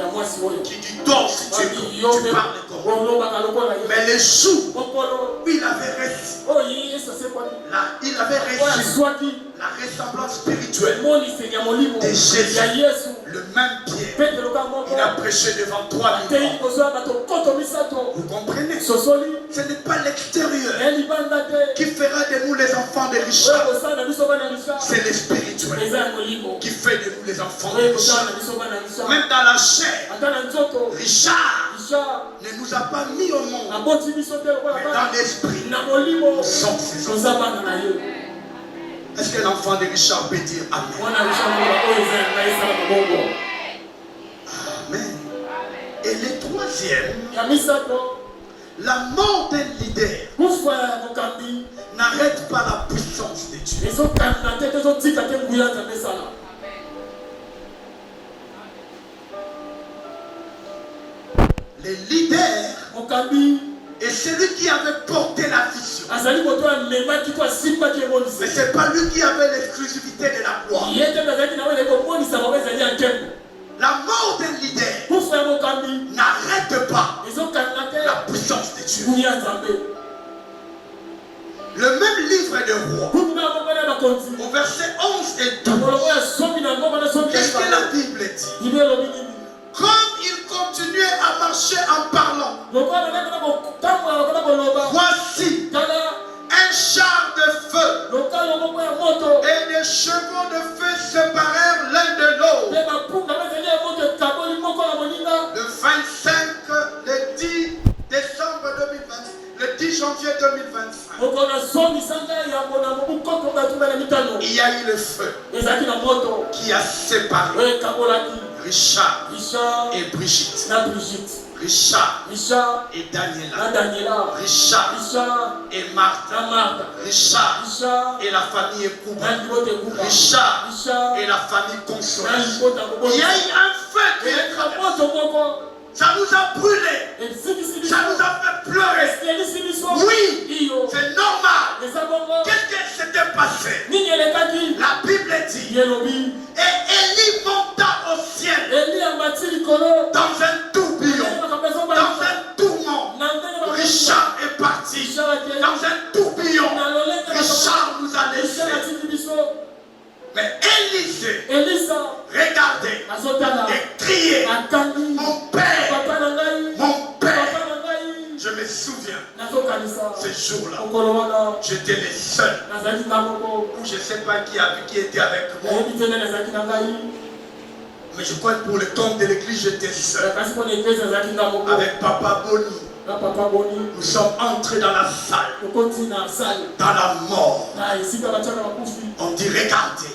qui dit donc si tu parles comme. Mais le jour où il avait reçu la ressemblance spirituelle de Jésus, le même Pierre, il a prêché devant 3000 hommes. Vous comprenez? Ce n'est pas l'extérieur qui fera de nous les enfants de Richard. C'est le spirituel qui fait de nous les enfants de Richard. Même dans la chair, Richard ne nous a pas mis au monde, mais dans l'esprit, nous sommes ses enfants. Est-ce que l'enfant de Richard peut dire Amen? Amen. Et le troisième, la mort d'un leader n'arrête pas la puissance de Dieu. Le leader est celui qui avait porté la vision. Mais ce n'est pas lui qui avait l'exclusivité de la gloire. La mort d'un leader n'arrête pas la puissance de Dieu. Le même livre de Rois, au verset 11 et 12, qu'est-ce que la Bible dit? Comme il continuait à marcher en parlant, voici un char de feu et des chevaux de feu séparèrent l'un de l'autre. Le 25, le 10 décembre 2020, le 10 janvier 2025, il y a eu le feu qui a séparé Richard et Brigitte. Richard et Daniela. Richard et Martha. Richard et la famille Kouba. Richard et la famille Consola. Il y a eu un feu qui est traversé. Ça nous a brûlé. Ça nous a fait pleurer. Oui, c'est normal. Qu'est-ce qui s'était passé? La Bible dit, et Élie monta au ciel dans un tourbillon, dans un tourment. Richard est parti dans un tourbillon. Richard nous a laissés. Mais Élisée regardait et criait, mon père, mon père. Je me souviens, ce jour-là, j'étais le seul, ou je ne sais pas qui était avec moi. Mais je crois que pour le temps de l'église, j'étais seul. Avec Papa Boni. Nous sommes entrés dans la salle. Dans la mort. On dit regardez.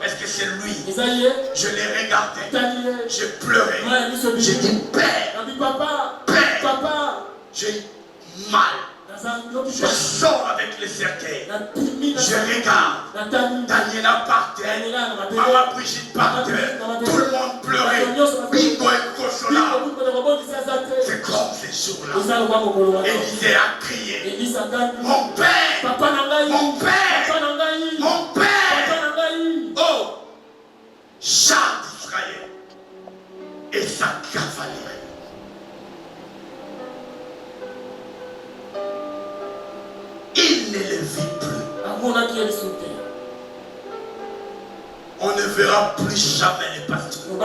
Est-ce que c'est lui? Je l'ai regardé. J'ai pleuré. J'ai dit père. Père. J'ai mal. Je sors avec les cercueils. Je regarde. Daniela par terre. Maman Brigitte par terre. Tout le monde pleurait. Bingo et Kosola. C'est comme ces jours-là. Élisée a crié. Mon père. Mon père. Mon père. Oh, char d'Israël et sa cavalerie. Il ne le vit plus. On ne verra plus jamais les pasteurs.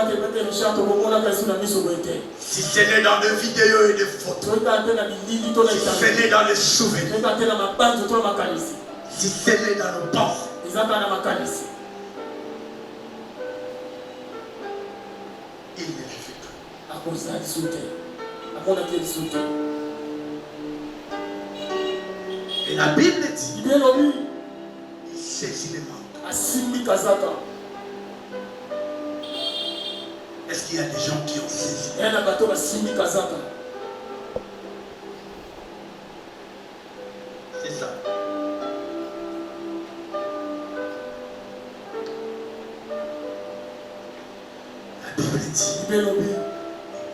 Si ce n'est dans les vidéos et les photos, si ce n'est dans les souvenirs, si ce n'est dans nos pensées, il ne le vit plus. Et la Bible dit, il saisit les manteaux. Est-ce qu'il y a des gens qui ont saisi? C'est ça. La Bible dit,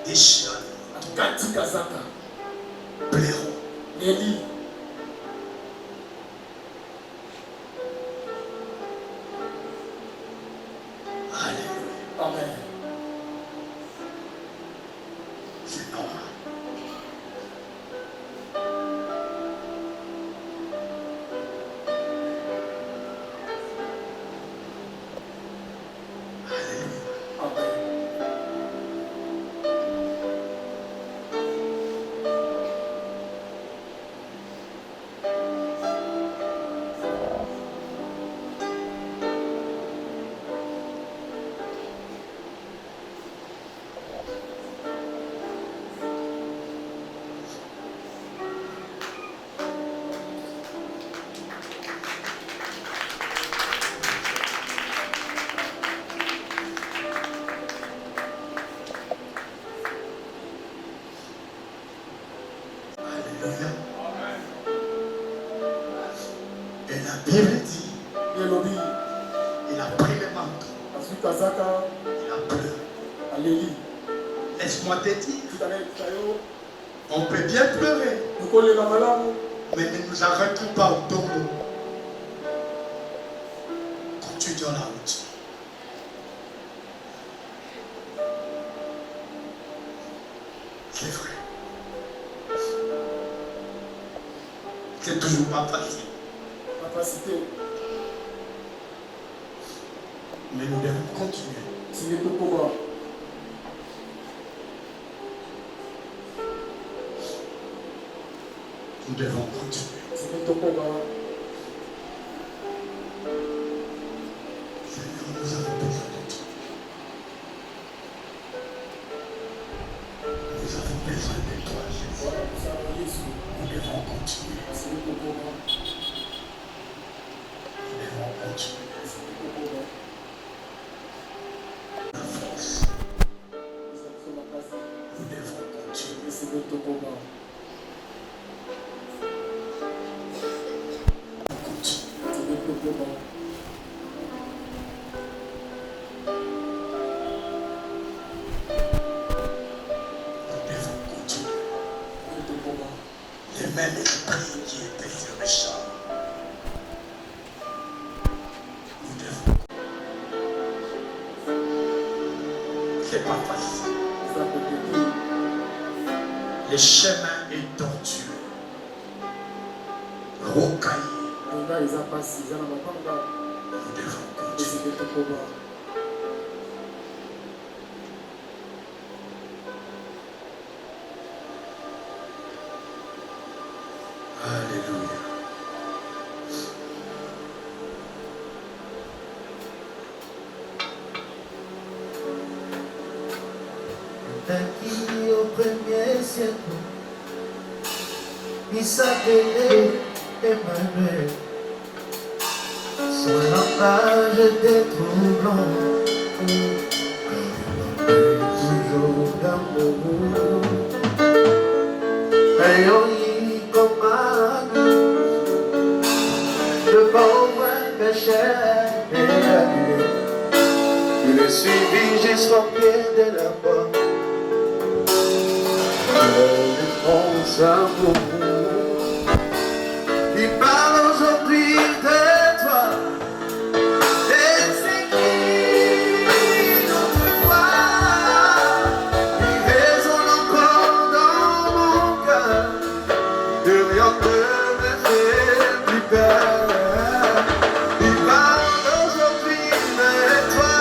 déchire les manteaux. plairont. Nelly. Alléluia. Amen. C'est normal. Et la Bible dit, il a pris le manteau, il a pleuré. Laisse-moi te dire, on peut bien pleurer, mais ne nous arrêtons pas au tombeau. Continue dans la route. C'est vrai. C'est toujours pas facile. Mais nous devons continuer. Nous devons continuer. Seigneur, nous avons besoin de toi. Nous avons besoin de toi, Jésus. Nous devons continuer. Nous devons continuer. La force. Nous devons continuer. Le même esprit qui était sur le champ. Nous devons. C'est pas facile. Le chemin est tortueux. Rocaillé. Nous devons continuer. Alléluia. Naquit au premier siècle, Isabelle Emmanuel, son langage était troublant, toujours d'amour. Ayons-y comme le pauvre pécheur et annulé. Il est suivi jusqu'au pied de la porte. Le amour. Il parle aujourd'hui de toi. Et c'est qui notre foi. Il résonne encore dans mon cœur. Que rien ne me fait plus peur. Il parle aujourd'hui de toi.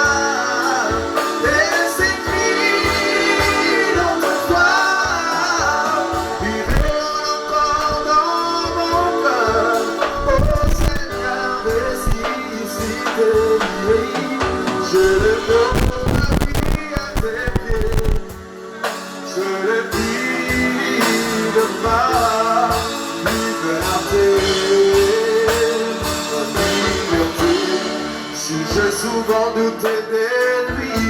Et c'est qui notre foi. Il résonne encore dans mon cœur. Oh Seigneur, ressuscité. Je le donne ma vie à tes pieds. Je le dis de ma liberté. Si j'ai souvent douté de lui,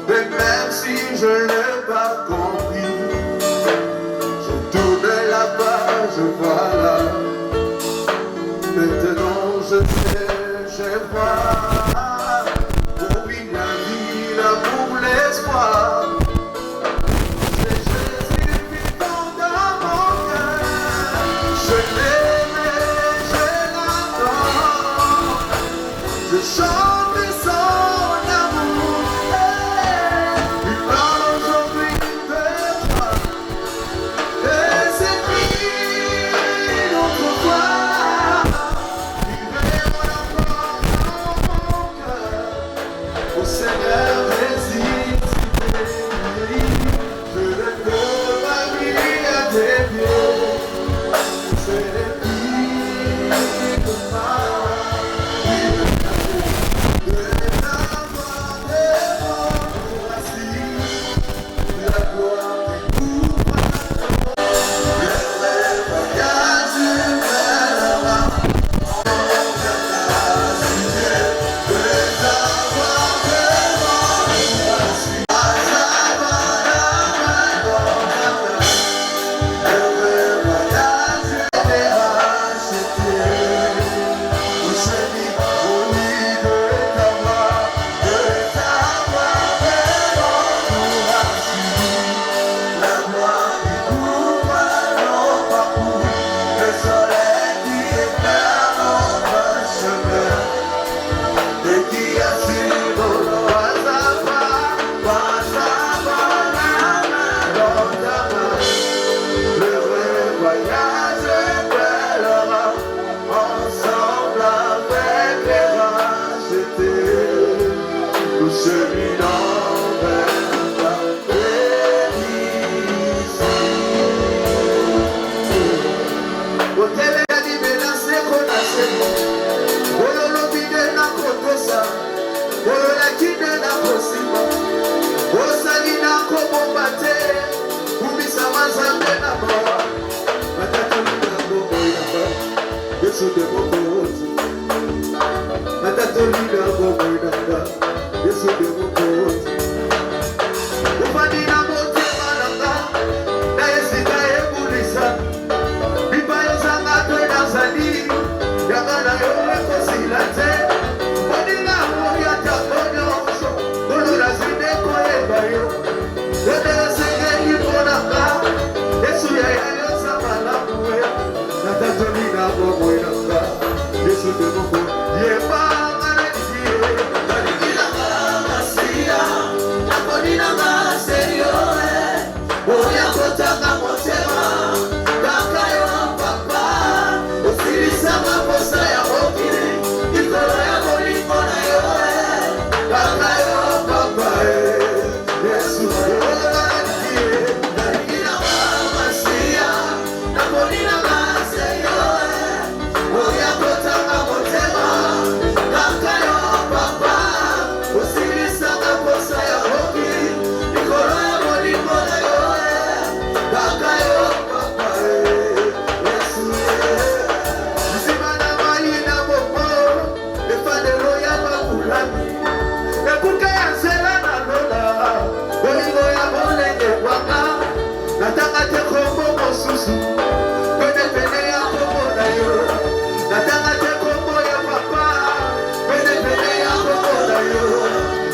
mais même si je n'ai pas compris, je tourne la page, voilà. Maintenant je sais, je vois. Oh oui, la vie, l'amour, l'espoir. C'est Jésus vivant bate Ubisa mazambe na boa Matatolina gogo inamba Yesu de mokozi Matatolina gogo inamba Yesu de mokozi Ufanina mote mananga Na yesika ebulisa Bipayo zanga kwena zani Yagana yowe kosilate Wadinga moya takonyo Kulura zinde koe bayo Wede senge iponaka Yesu ya yayo samala mwe Natatolina gogo inamba Yesu de mokozi Yeba ngana niye Nalikila ngasiya Nakonina ngaseyo Oya kotaka motema Kakayo papa Osirisa maposa ya hokiri Ikoro ya moliko na yoe Kakayo papa Yesu Nalikila ngasiya Nakonina ngaseyo Oya kotaka motema Kakayo papa Osirisa maposa ya hokiri Ikoro ya moliko na yoe Kakayo papa Yesu Mzimana maina mopo Efadero ya makulani Ekuka ya zela na lola Olingo ya molenge waka Nataka te kombo mosusu Pene pene ya kombo na yo Nataka te kombo ya papa Pene pene ya kombo na yo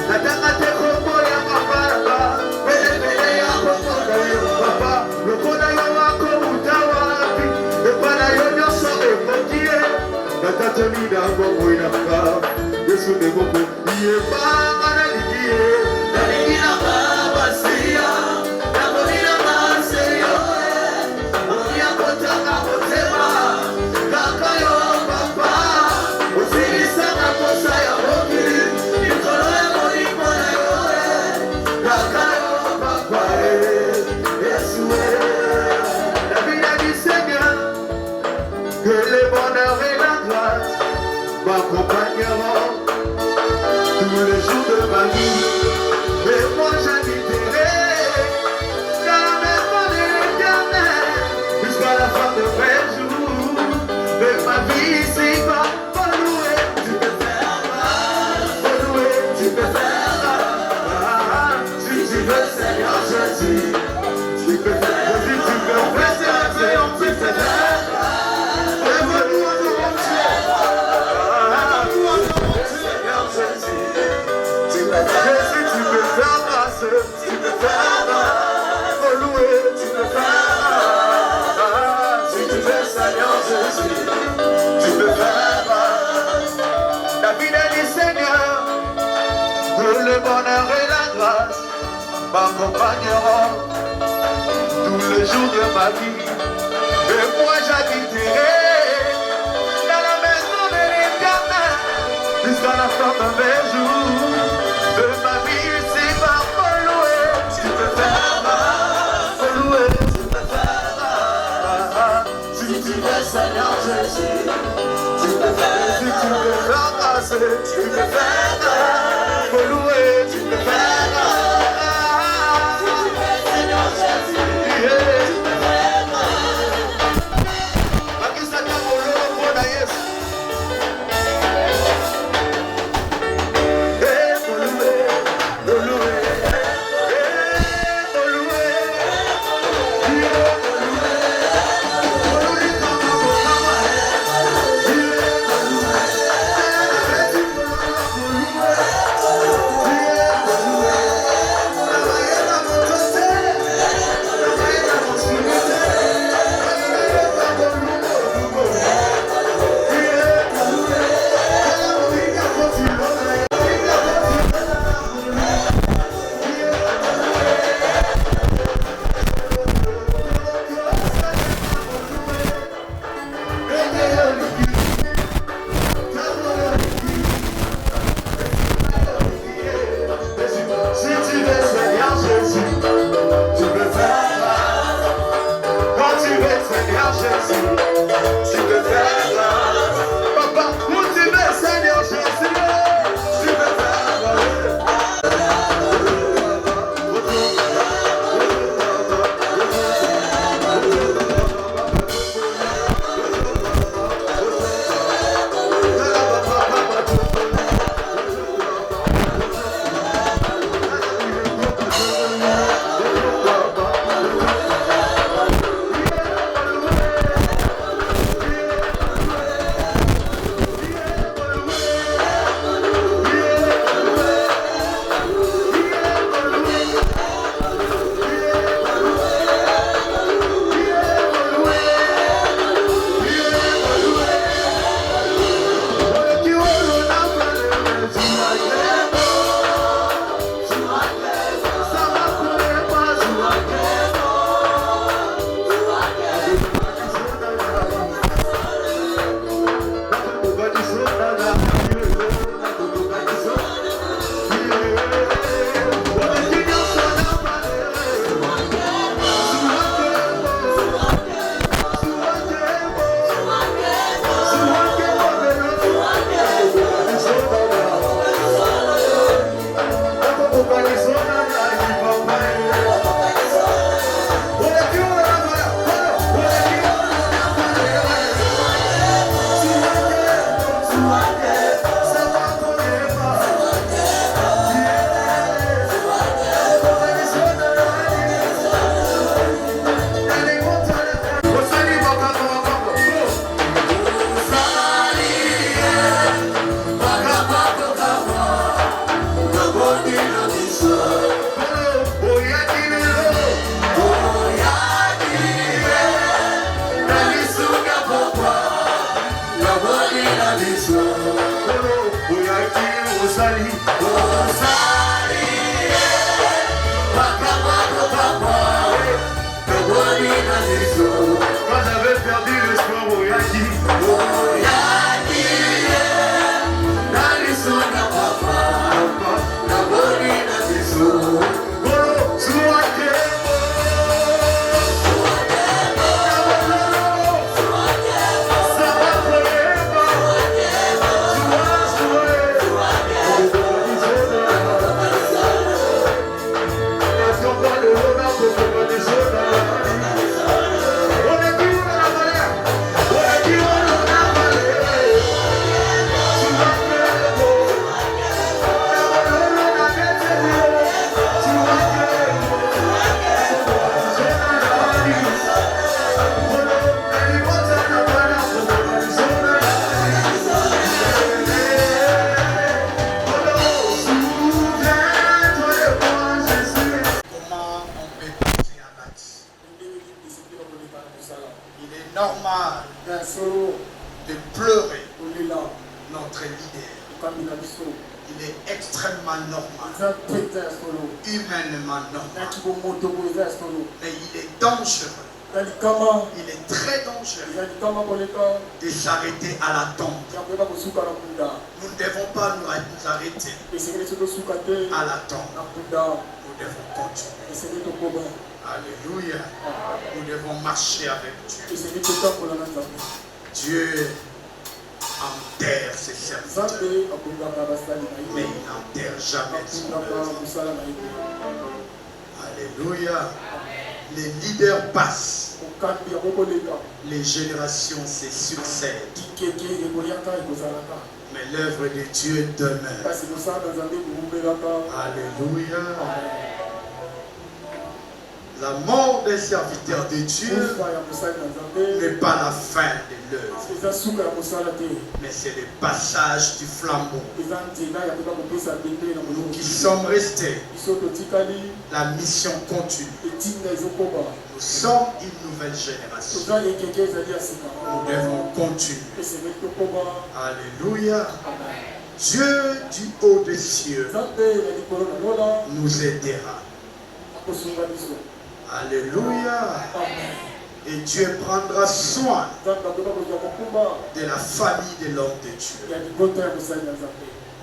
Nataka te kombo ya mapapa Pene pene ya kombo na yo Papa, lokola yo wako utawapi Epana yo nyoso emokie Natatolina gogo inaka Yesu de gogo Yeba ngana ligie Nalikila ngabasiya Nakonina ngaseyo Oya kotaka motema Kakayo papa Osirisa maposa ya hokiri Ikolo ya moliko na yoe Kakayo papa Yesu La vie du Seigneur Que le bonheur et la grâce m'accompagneront tous les jours de ma vie. Et moi j'habiterai dans la maison de l'Éternel jusqu'à la fin de mes jours. De ma vie ici-bas, pour louer, tu peux faire mal. Pour louer, tu peux faire mal. Si tu veux, Seigneur Jésus, tu peux faire mal. Si tu veux, Seigneur, tu peux faire mal. Tu peux faire mal, faut louer, tu peux faire mal. Si tu veux, Seigneur Jésus, tu peux faire mal. La vie du Seigneur, que le bonheur et la grâce m'accompagneront tous les jours de ma vie. Et moi j'habiterai dans la maison de l'Éternel jusqu'à la fin de mes jours. De ma vie ici, pour louer, tu peux faire mal. Faut louer, tu peux faire mal. Si tu veux, Seigneur Jésus, tu peux faire mal. Si tu veux faire grâce, tu peux faire mal. Faut louer, tu peux faire mal. Si tu veux, Seigneur Jésus, tu peux faire mal. Makisanya molo bona Yesu. normal de pleurer notre leader. Il est extrêmement normal, humainement normal, mais il est dangereux. Il est très dangereux de s'arrêter à la tombe. Nous ne devons pas nous arrêter à la tombe. Nous devons continuer. Alléluia. Nous devons marcher avec Dieu. Dieu enterre ses serviteurs, mais il n'enterre jamais son œuvre. Alléluia. Les leaders passent, les générations se succèdent, mais l'œuvre de Dieu demeure. Alléluia. La mort des serviteurs de Dieu n'est pas la fin de l'œuvre, mais c'est le passage du flambeau. Nous qui sommes restés, la mission continue. Nous sommes une nouvelle génération. Nous devons continuer. Alléluia. Dieu du haut des cieux nous aidera. Alléluia. Et Dieu prendra soin de la famille de l'homme de Dieu.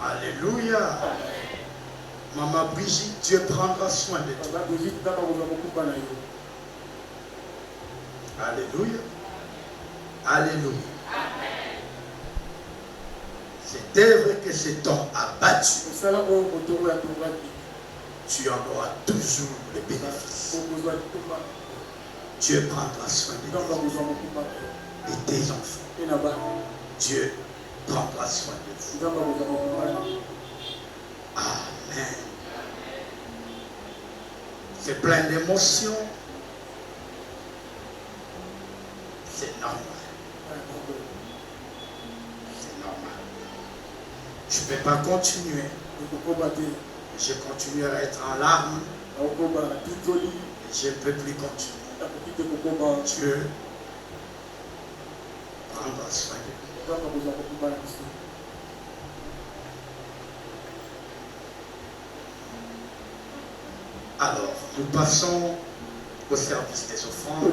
Alléluia. Maman Brigitte, Dieu prendra soin de toi. Alléluia. Alléluia. Cette œuvre que cet homme a battue, tu en auras toujours le bénéfice. Dieu prendra soin de tes enfants. Dieu prendra soin de vous. Amen. C'est plein d'émotions. C'est normal. C'est normal. Je ne peux pas continuer. Je continuerai à être en larmes. Je ne peux plus continuer. Dieu prendra soin de nous. Alors, nous passons au service des offrandes.